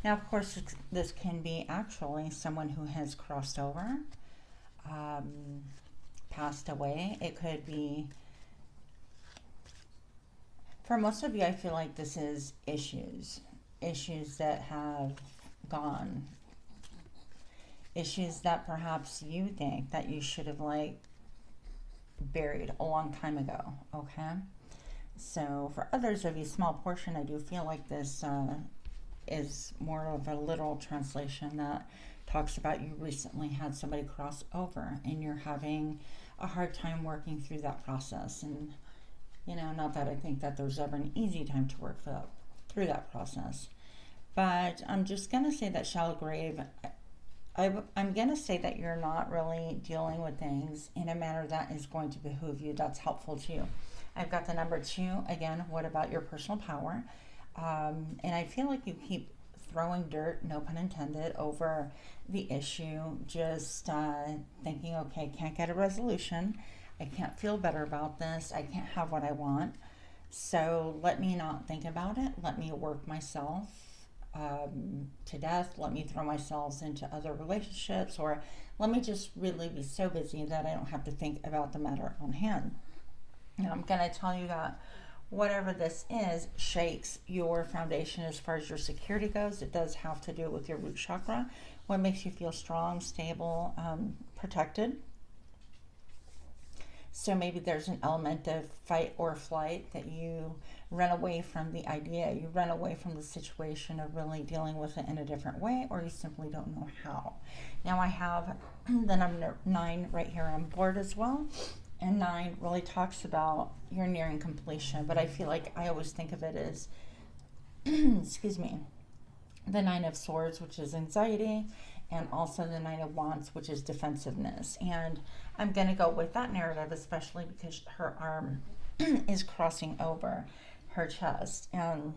Now, of course, this can be actually someone who has crossed over, passed away. It could be, for most of you, I feel like this is issues that have gone, issues that perhaps you think that you should have like buried a long time ago. Okay, so for others of you, small portion, I do feel like this is more of a literal translation that talks about you recently had somebody cross over and you're having a hard time working through that process, and You know, not that I think that there's ever an easy time to work through that process. But I'm just going to say that shallow grave, I'm going to say that you're not really dealing with things in a manner that is going to behoove you, that's helpful to you. I've got the number 2. Again, what about your personal power? And I feel like you keep throwing dirt, no pun intended, over the issue, just thinking, okay, can't get a resolution. I can't feel better about this. I can't have what I want. So let me not think about it. Let me work myself to death. Let me throw myself into other relationships, or let me just really be so busy that I don't have to think about the matter on hand. Now, I'm going to tell you that whatever this is shakes your foundation as far as your security goes. It does have to do with your root chakra, what makes you feel strong, stable, protected. So maybe there's an element of fight or flight, that you run away from the idea, you run away from the situation of really dealing with it in a different way, or you simply don't know how. Now I have the number 9 right here on board as well. And 9 really talks about you're nearing completion, but I feel like I always think of it as, excuse me, the 9 of Swords, which is anxiety, and also the 9 of Wands, which is defensiveness. And I'm going to go with that narrative, especially because her arm is crossing over her chest. And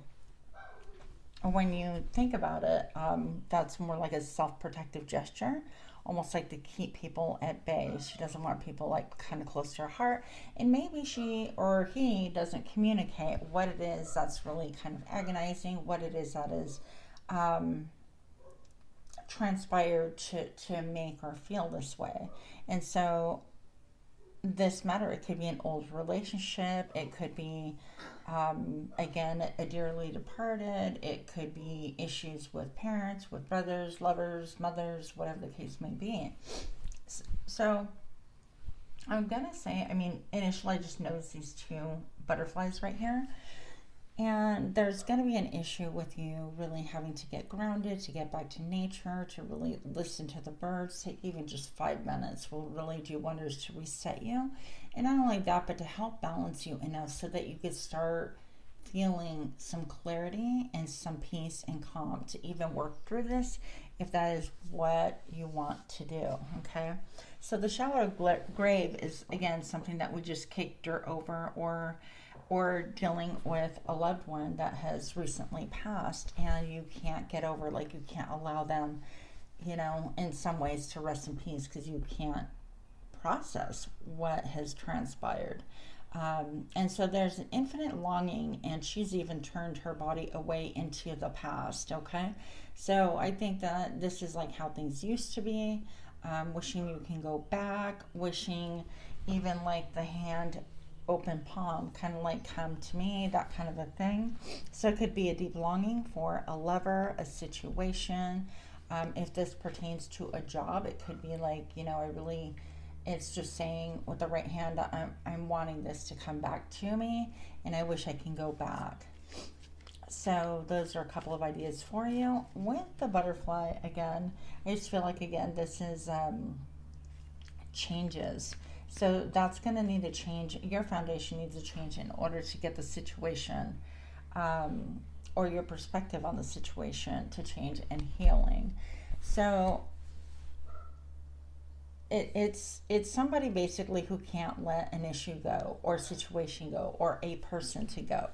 when you think about it, that's more like a self-protective gesture, almost like to keep people at bay. She doesn't want people like kind of close to her heart. And maybe she or he doesn't communicate what it is that's really kind of agonizing, what it is that is transpired to make her feel this way. And so this matter, it could be an old relationship, it could be again a dearly departed, it could be issues with parents, with brothers, lovers, mothers, whatever the case may be. So I'm gonna say, I mean, initially I just noticed these 2 butterflies right here. And there's going to be an issue with you really having to get grounded, to get back to nature, to really listen to the birds. Take even just 5 minutes will really do wonders to reset you. And not only that, but to help balance you enough so that you could start feeling some clarity and some peace and calm to even work through this, if that is what you want to do. Okay. So the shallow grave is, again, something that we just kick dirt over, or dealing with a loved one that has recently passed and you can't get over, like you can't allow them, you know, in some ways to rest in peace because you can't process what has transpired. And so there's an infinite longing, and she's even turned her body away into the past. Okay. So I think that this is like how things used to be, wishing you can go back, wishing even like the hand open palm, kind of like come to me, that kind of a thing. So it could be a deep longing for a lover, a situation. If this pertains to a job, it could be like, you know, it's just saying with the right hand that I'm wanting this to come back to me, and I wish I can go back. So those are a couple of ideas for you. With the butterfly, again, I just feel like, again, this is changes. So that's going to need a change. Your foundation needs a change in order to get the situation or your perspective on the situation to change and healing. So it's somebody basically who can't let an issue go, or a situation go, or a person to go.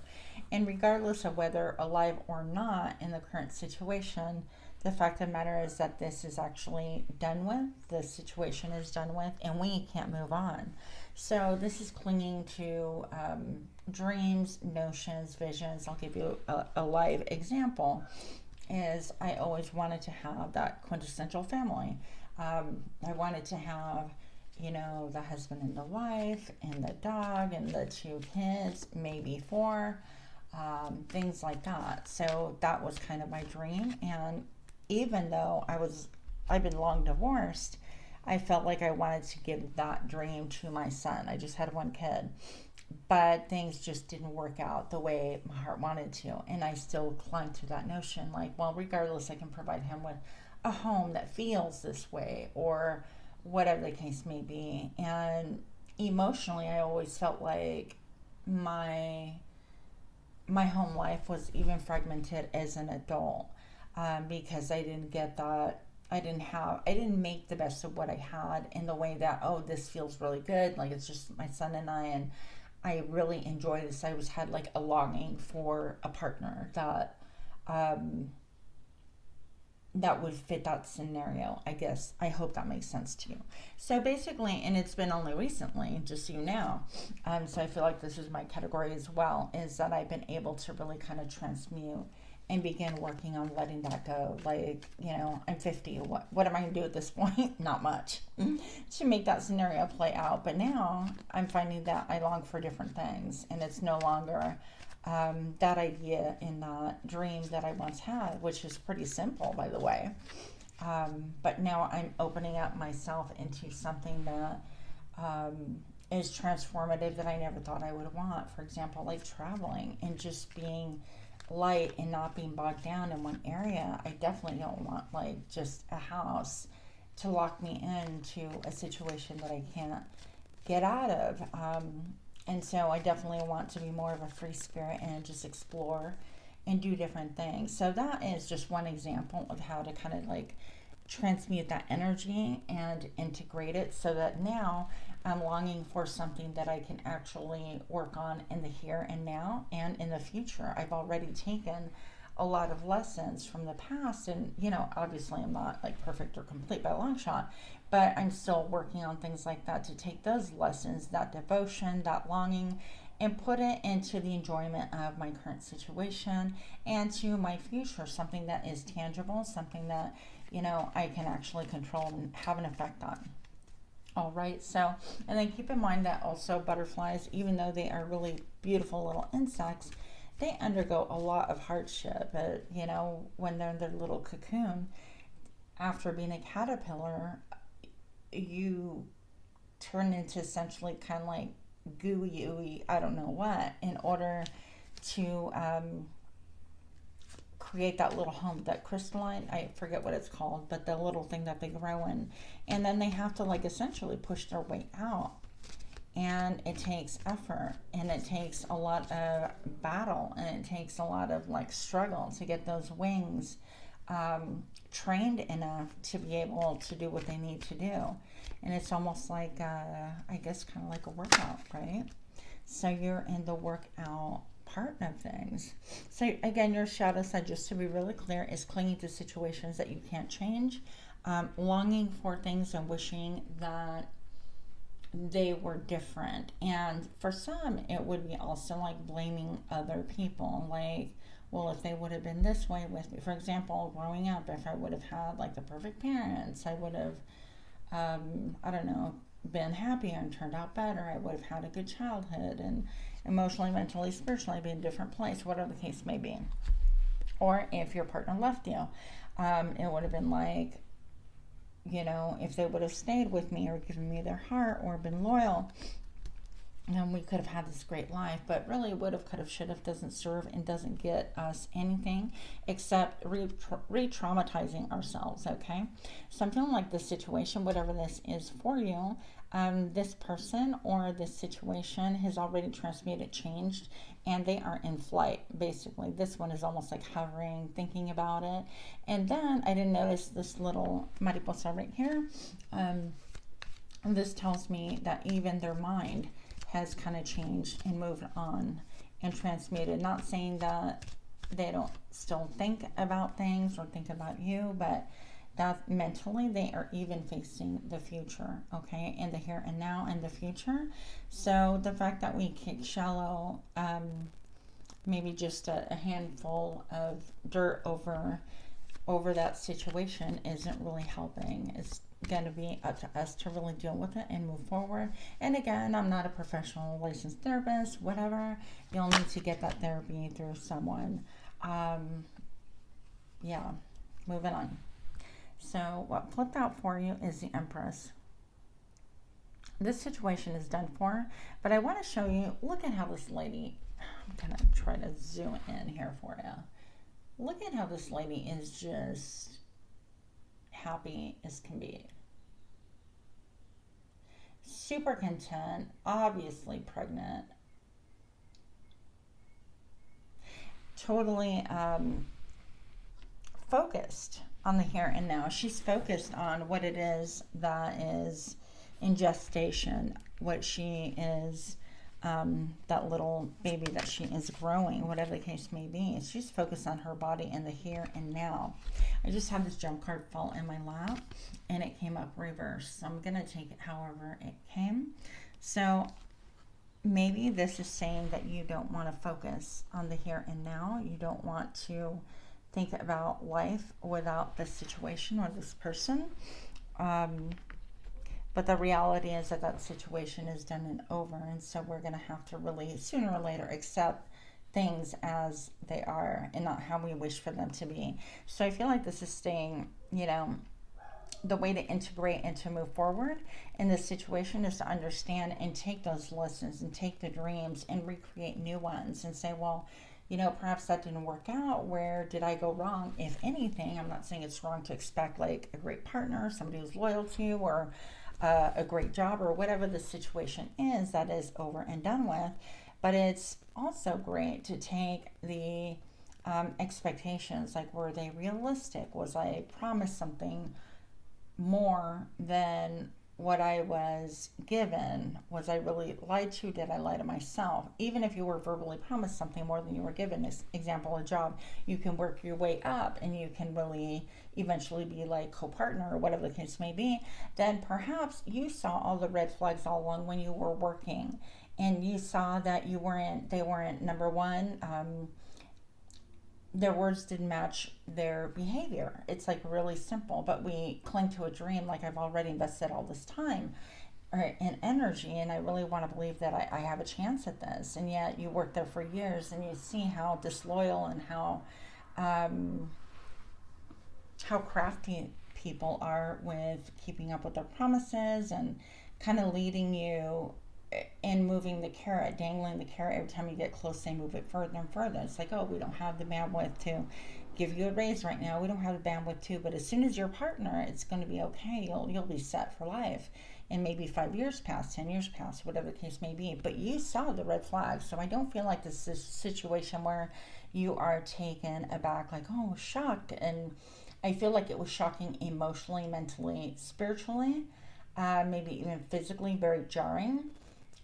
And regardless of whether alive or not in the current situation, the fact of the matter is that this is actually done with, the situation is done with, and we can't move on. So this is clinging to dreams, notions, visions. I'll give you a live example. Is I always wanted to have that quintessential family. I wanted to have, you know, the husband and the wife and the dog and the 2 kids, maybe 4, things like that. So that was kind of my dream. And even though I've been long divorced, I felt like I wanted to give that dream to my son. I just had 1 kid, but things just didn't work out the way my heart wanted to. And I still clung to that notion, like, well, regardless, I can provide him with a home that feels this way, or whatever the case may be. And emotionally, I always felt like my home life was even fragmented as an adult, because I didn't get that. I didn't make the best of what I had in the way that, oh, this feels really good. Like, it's just my son and I really enjoy this. I had like a longing for a partner that, um, that would fit that scenario, I guess. I hope that makes sense to you. So basically, and it's been only recently, just so you know, so I feel like this is my category as well, is that I've been able to really kind of transmute and begin working on letting that go. Like, I'm 50. What am I going to do at this point? Not much to make that scenario play out. But now I'm finding that I long for different things, and it's no longer that idea in that dream that I once had, which is pretty simple, by the way. But now I'm opening up myself into something that is transformative that I never thought I would want. For example, like traveling and just being light and not being bogged down in one area. I definitely don't want like just a house to lock me into a situation that I can't get out of. And so I definitely want to be more of a free spirit and just explore and do different things. So that is just one example of how to kind of like transmute that energy and integrate it, so that now I'm longing for something that I can actually work on in the here and now and in the future. I've already taken a lot of lessons from the past, and obviously I'm not like perfect or complete by a long shot, but I'm still working on things like that to take those lessons, that devotion, that longing, and put it into the enjoyment of my current situation and to my future, something that is tangible, something that I can actually control and have an effect on. All right, so, and then keep in mind that also butterflies, even though they are really beautiful little insects, they undergo a lot of hardship. When they're in their little cocoon, after being a caterpillar, you turn into essentially kind of like gooey, ooey, I don't know what, in order to create that little home, that crystalline, I forget what it's called, but the little thing that they grow in. And then they have to like essentially push their way out. And it takes effort, and it takes a lot of battle, and it takes a lot of like struggle to get those wings trained enough to be able to do what they need to do. And it's almost like, I guess, kind of like a workout, right? So you're in the workout part of things. So again, your shadow side, just to be really clear, is clinging to situations that you can't change, longing for things and wishing that they were different. And for some, it would be also like blaming other people, like, well, if they would have been this way with me, for example, growing up, if I would have had like the perfect parents, I would have I don't know, been happier and turned out better. I would have had a good childhood and emotionally, mentally, spiritually be in a different place, whatever the case may be. Or if your partner left you, it would have been like, if they would have stayed with me or given me their heart or been loyal, then we could have had this great life. But really, would have, could have, should have doesn't serve and doesn't get us anything except re-traumatizing ourselves, okay? So I'm feeling like this situation, whatever this is for you, this person or this situation has already transmuted, changed, and they are in flight, basically. This one is almost like hovering, thinking about it. And then I didn't notice this little mariposa right here. This tells me that even their mind has kind of changed and moved on and transmuted. Not saying that they don't still think about things or think about you, but that mentally they are even facing the future, okay, and the here and now and the future. So the fact that we kick shallow, maybe just a handful of dirt over that situation isn't really helping. It's going to be up to us to really deal with it and move forward. And again, I'm not a professional licensed therapist, whatever. You'll need to get that therapy through someone. Yeah, moving on. So what flipped out for you is the Empress. This situation is done for, but I want to show you, look at how this lady, I'm going to try to zoom in here for you. Look at how this lady is just happy as can be. Super content, obviously pregnant, totally focused on the here and now. She's focused on what it is that is in gestation, what she is, that little baby that she is growing, whatever the case may be. She's focused on her body and the here and now. I just had this jump card fall in my lap and it came up reversed. So I'm going to take it however it came. So maybe this is saying that you don't want to focus on the here and now. You don't want to think about life without this situation or this person. But the reality is that that situation is done and over. And so we're going to have to really, sooner or later, accept things as they are and not how we wish for them to be. So I feel like this is staying, you know, the way to integrate and to move forward in this situation is to understand and take those lessons and take the dreams and recreate new ones and say, well, you know, perhaps that didn't work out. Where did I go wrong? If anything, I'm not saying it's wrong to expect like a great partner, somebody who's loyal to you, or a great job, or whatever the situation is that is over and done with. But it's also great to take the expectations, like, were they realistic? Was I promised something more than what I was given? Was I really lied to? Did I lie to myself? Even if you were verbally promised something more than you were given, this example, a job, you can work your way up and you can really eventually be like co-partner or whatever the case may be. Then perhaps you saw all the red flags all along when you were working, and you saw that they weren't, number one, their words didn't match their behavior. It's like really simple, but we cling to a dream like I've already invested all this time and energy, and I really want to believe that I have a chance at this. And yet you work there for years and you see how disloyal and how crafty people are with keeping up with their promises and kind of leading you and moving the carrot, dangling the carrot. Every time you get close, they move it further and further. It's like, oh, we don't have the bandwidth to give you a raise right now. We don't have the bandwidth to, but as soon as you're a partner, it's going to be okay. You'll be set for life. And maybe 5 years pass, 10 years pass, whatever the case may be. But you saw the red flags. So I don't feel like this is a situation where you are taken aback, like, oh, shocked. And I feel like it was shocking emotionally, mentally, spiritually, maybe even physically, very jarring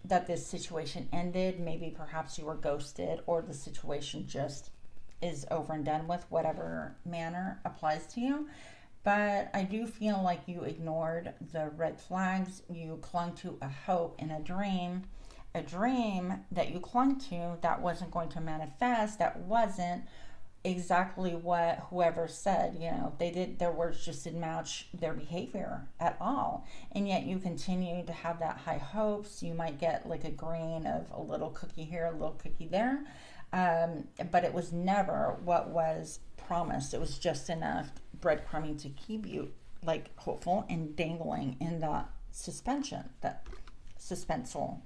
that this situation ended. Maybe perhaps you were ghosted, or the situation just is over and done with, whatever manner applies to you. But I do feel like you ignored the red flags. You clung to a hope and a dream that you clung to that wasn't going to manifest, that wasn't exactly what whoever said. You know, their words just didn't match their behavior at all. And yet you continue to have that high hopes. You might get like a grain of a little cookie here, a little cookie there. But it was never what was promised. It was just enough breadcrumbing to keep you like hopeful and dangling in that suspension, that suspenseful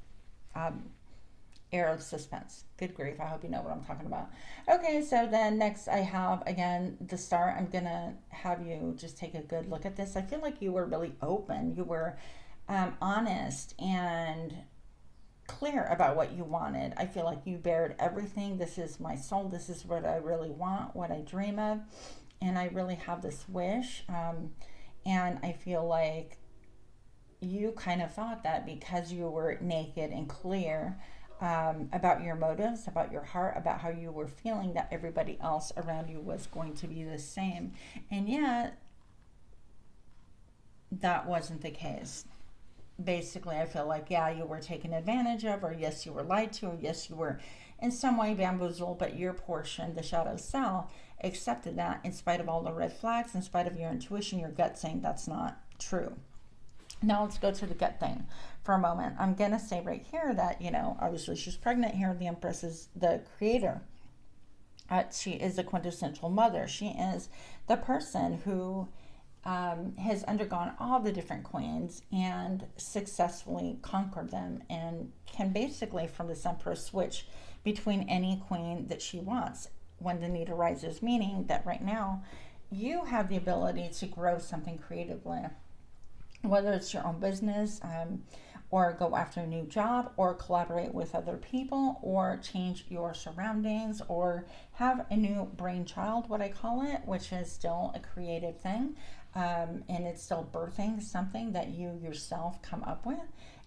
air of suspense. Good grief, I hope you know what I'm talking about. Okay, so then next I have, again, the star. I'm going to have you just take a good look at this. I feel like you were really open. You were honest and clear about what you wanted. I feel like you bared everything. This is my soul. This is what I really want, what I dream of. And I really have this wish. And I feel like you kind of thought that because you were naked and clear about your motives, about your heart, about how you were feeling, that everybody else around you was going to be the same. And yet, that wasn't the case. Basically, I feel like, yeah, you were taken advantage of, or yes, you were lied to, or yes, you were in some way bamboozled, but your portion, the shadow self, accepted that in spite of all the red flags, in spite of your intuition, your gut saying that's not true. Now let's go to the gut thing for a moment. I'm going to say right here that, you know, obviously she's pregnant here. The Empress is the creator. She is a quintessential mother. She is the person who has undergone all the different queens and successfully conquered them, and can basically from this Empress switch between any queen that she wants when the need arises, meaning that right now you have the ability to grow something creatively whether it's your own business, or go after a new job, or collaborate with other people, or change your surroundings, or have a new brainchild, what I call it, which is still a creative thing. And it's still birthing something that you yourself come up with.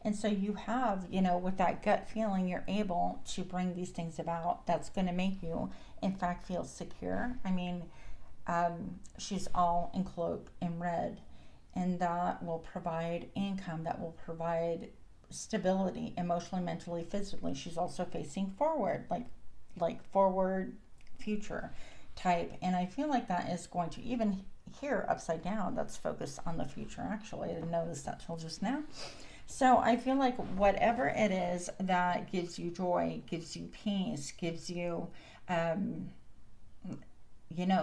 And so you have, with that gut feeling, you're able to bring these things about that's going to make you, in fact, feel secure. I mean, she's all encloaked in red, and that will provide income, that will provide stability emotionally, mentally, physically. She's also facing forward, like forward future type. And I feel like that is going to, even here upside down, that's focused on the future. Actually, I didn't notice that till just now. So I feel like whatever it is that gives you joy, gives you peace, gives you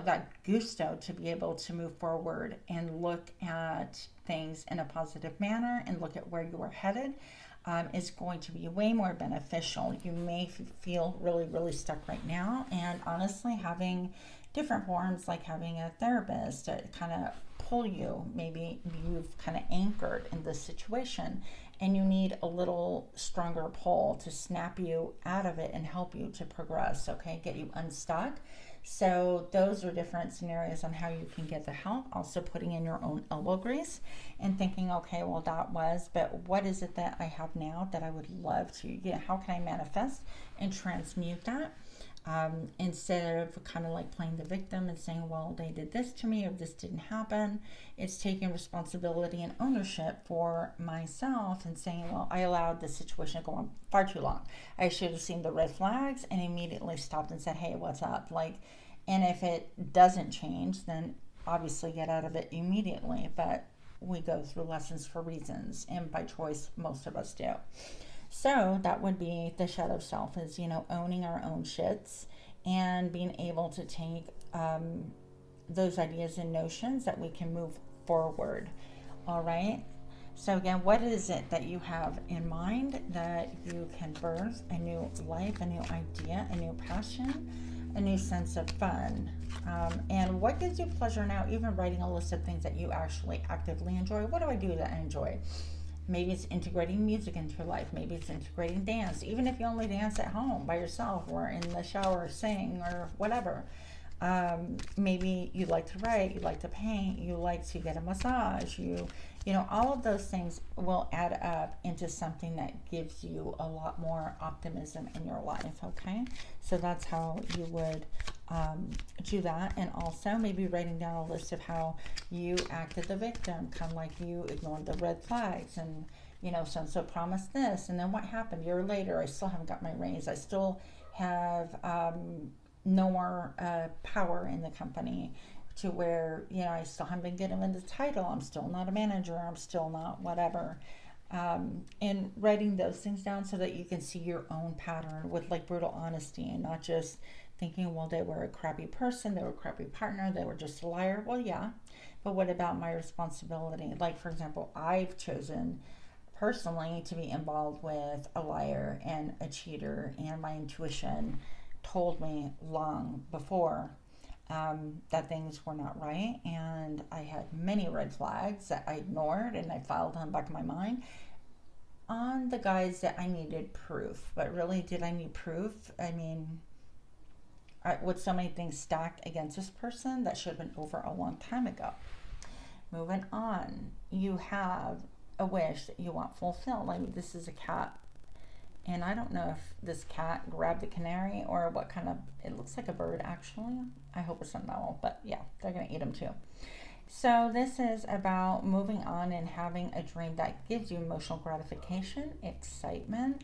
that gusto to be able to move forward and look at things in a positive manner and look at where you are headed, is going to be way more beneficial. You may feel really, really stuck right now, and honestly, having different forms, like having a therapist to kind of pull you, maybe you've kind of anchored in this situation and you need a little stronger pull to snap you out of it and help you to progress, okay, get you unstuck. So those are different scenarios on how you can get the help. Also putting in your own elbow grease and thinking, okay, well, that was, but what is it that I have now that I would love to get? How can I manifest and transmute that? Instead of kind of like playing the victim and saying, well, they did this to me or this didn't happen. It's taking responsibility and ownership for myself and saying, well, I allowed this situation to go on far too long. I should have seen the red flags and immediately stopped and said, hey, what's up? And if it doesn't change, then obviously get out of it immediately. But we go through lessons for reasons, and by choice, most of us do. So that would be the shadow self, is, owning our own shits and being able to take those ideas and notions that we can move forward. All right. So again, what is it that you have in mind that you can birth a new life, a new idea, a new passion, a new sense of fun? And what gives you pleasure now? Even writing a list of things that you actually actively enjoy. What do I do that I enjoy? Maybe it's integrating music into your life. Maybe it's integrating dance. Even if you only dance at home by yourself or in the shower, sing or whatever. Maybe you like to write, you like to paint, you like to get a massage. All of those things will add up into something that gives you a lot more optimism in your life, okay? So that's how you would do that. And also maybe writing down a list of how you acted the victim, kind of like you ignored the red flags and, so-and-so promised this. And then what happened? A year later, I still haven't got my raise. I still have no more power in the company, to where, I still haven't been given the title. I'm still not a manager. I'm still not whatever. And writing those things down so that you can see your own pattern with like brutal honesty, and not just thinking, well, they were a crappy person, they were a crappy partner, they were just a liar. Well, yeah, but what about my responsibility? Like, for example, I've chosen personally to be involved with a liar and a cheater, and my intuition told me long before that things were not right, and I had many red flags that I ignored, and I filed on the back of my mind on the guise that I needed proof. But really, did I need proof? I mean, with so many things stacked against this person, that should have been over a long time ago. Moving on, you have a wish that you want fulfilled. Like, this is a cat, and I don't know if this cat grabbed the canary or what kind of, it looks like a bird actually. I hope it's an owl, but yeah, they're gonna eat them too. So this is about moving on and having a dream that gives you emotional gratification, excitement.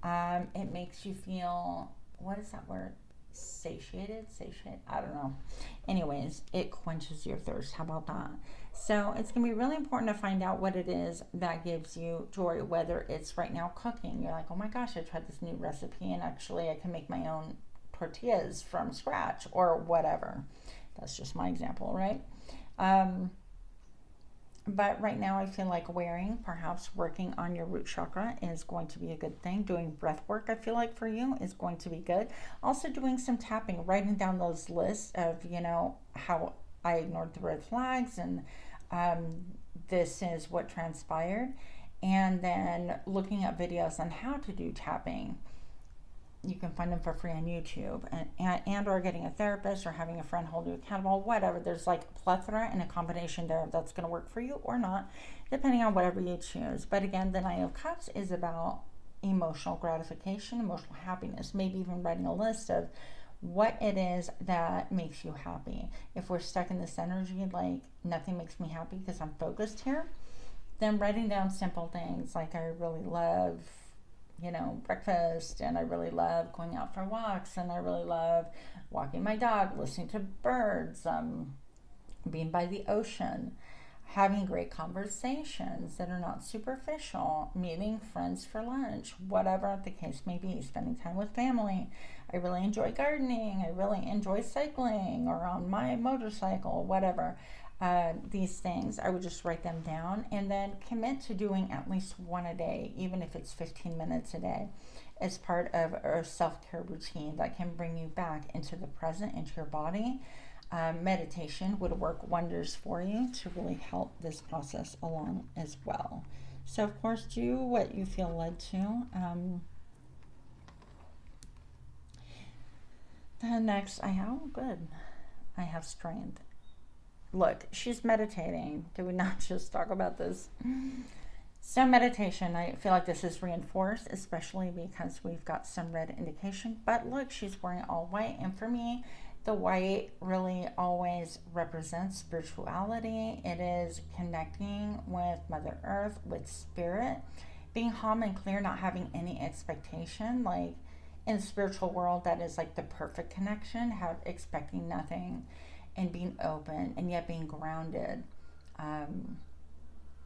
It makes you feel, what is that word? Satiated? I don't know. Anyways, it quenches your thirst. How about that? So it's going to be really important to find out what it is that gives you joy, whether it's right now cooking. You're like, oh my gosh, I tried this new recipe and actually I can make my own tortillas from scratch, or whatever. That's just my example, right? But right now I feel like perhaps working on your root chakra is going to be a good thing. Doing breath work, I feel like, for you is going to be good. Also doing some tapping, writing down those lists of, how I ignored the red flags, and this is what transpired. And then looking at videos on how to do tapping. You can find them for free on YouTube, and or getting a therapist or having a friend hold you accountable, whatever. There's like a plethora and a combination there that's going to work for you or not, depending on whatever you choose. But again, the Nine of Cups is about emotional gratification, emotional happiness, maybe even writing a list of what it is that makes you happy. If we're stuck in this energy, like nothing makes me happy because I'm focused here, then writing down simple things like I really love, you know, breakfast, and I really love going out for walks, and I really love walking my dog, listening to birds, being by the ocean, having great conversations that are not superficial, meeting friends for lunch, whatever the case may be, spending time with family. I really enjoy gardening. I really enjoy cycling or on my motorcycle, whatever. These things, I would just write them down and then commit to doing at least one a day, even if it's 15 minutes a day, as part of a self-care routine that can bring you back into the present, into your body. Meditation would work wonders for you to really help this process along as well. So, of course, do what you feel led to. The next, I have strength. Look, she's meditating. Did we not just talk about this? So meditation, I feel like this is reinforced, especially because we've got some red indication. But look, she's wearing all white. And for me, the white really always represents spirituality. It is connecting with Mother Earth, with spirit, being calm and clear, not having any expectation. Like in the spiritual world, that is like the perfect connection, expecting nothing, and being open and yet being grounded.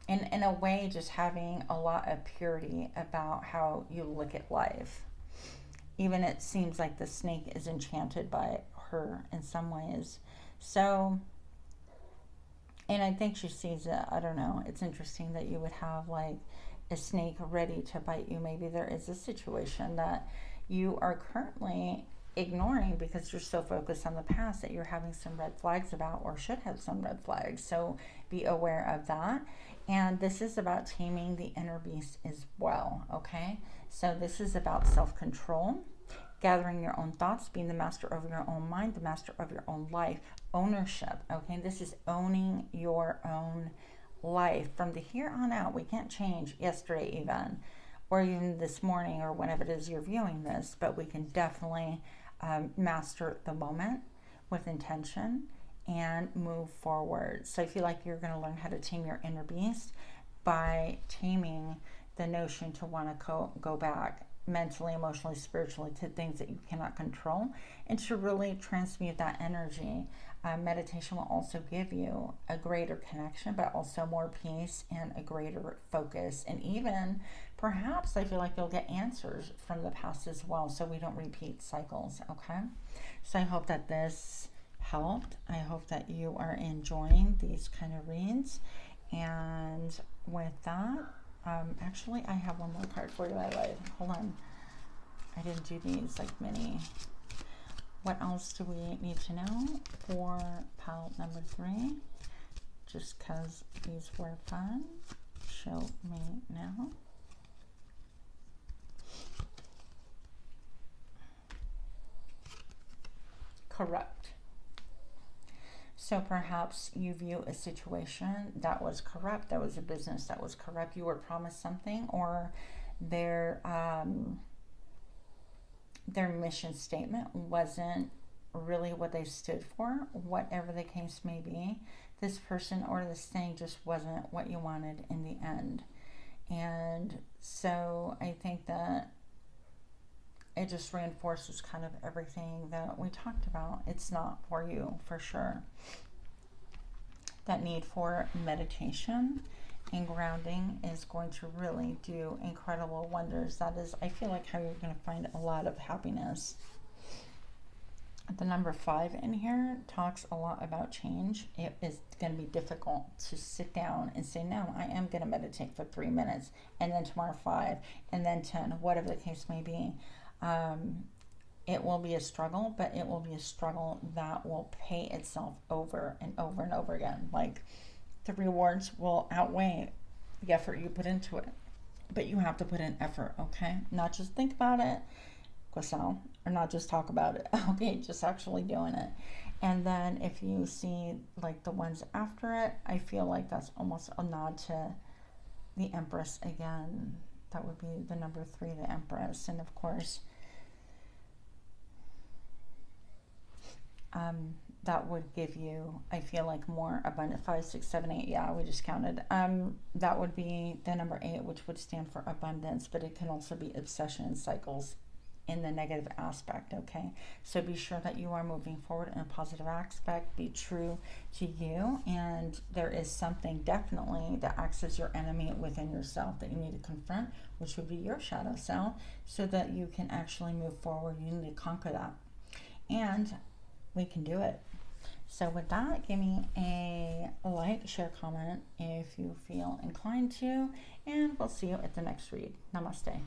In a way, just having a lot of purity about how you look at life. Even it seems like the snake is enchanted by her in some ways. So, and I think she sees it, I don't know, it's interesting that you would have like a snake ready to bite you. Maybe there is a situation that you are currently ignoring because you're so focused on the past that you're having some red flags about, or should have some red flags. So be aware of that. And this is about taming the inner beast as well, okay? So this is about self-control, gathering your own thoughts, being the master of your own mind, the master of your own life, ownership, okay? This is owning your own life. From the here on out, we can't change yesterday even, or even this morning, or whenever it is you're viewing this, but we can definitely master the moment with intention and move forward. So I feel like you're going to learn how to tame your inner beast by taming the notion to want to go back mentally, emotionally, spiritually to things that you cannot control, and to really transmute that energy. Meditation will also give you a greater connection, but also more peace and a greater focus. And even perhaps I feel like you'll get answers from the past as well, so we don't repeat cycles, okay? So I hope that this helped. I hope that you are enjoying these kind of reads. And with that, actually I have one more card for you. Hold on. I didn't do these like mini. What else do we need to know for pile number 3? Just because these were fun. Show me now. Corrupt. So perhaps you view a situation that was corrupt, that was a business that was corrupt, you were promised something, or their mission statement wasn't really what they stood for, whatever the case may be. This person or this thing just wasn't what you wanted in the end. And so I think that it just reinforces kind of everything that we talked about. It's not for you, for sure. That need for meditation and grounding is going to really do incredible wonders. That is, I feel like, how you're going to find a lot of happiness. The number 5 in here talks a lot about change. It is going to be difficult to sit down and say, no, I am going to meditate for 3 minutes, and then tomorrow 5, and then 10, whatever the case may be. It will be a struggle, but it will be a struggle that will pay itself over and over and over again. Like, the rewards will outweigh the effort you put into it. But you have to put in effort, okay? Not just think about it, or not just talk about it, okay? Just actually doing it. And then if you see like the ones after it, I feel like that's almost a nod to the Empress again. That would be the number 3, the Empress. And of course, that would give you, I feel like, more abundant. 5, 6, 7, 8. Yeah, we just counted. That would be the number 8, which would stand for abundance, but it can also be obsession and cycles in the negative aspect, okay? So be sure that you are moving forward in a positive aspect. Be true to you, and there is something definitely that acts as your enemy within yourself that you need to confront, which would be your shadow self, so that you can actually move forward. You need to conquer that, and we can do it. So with that, give me a like, share, comment if you feel inclined to, and we'll see you at the next read. Namaste.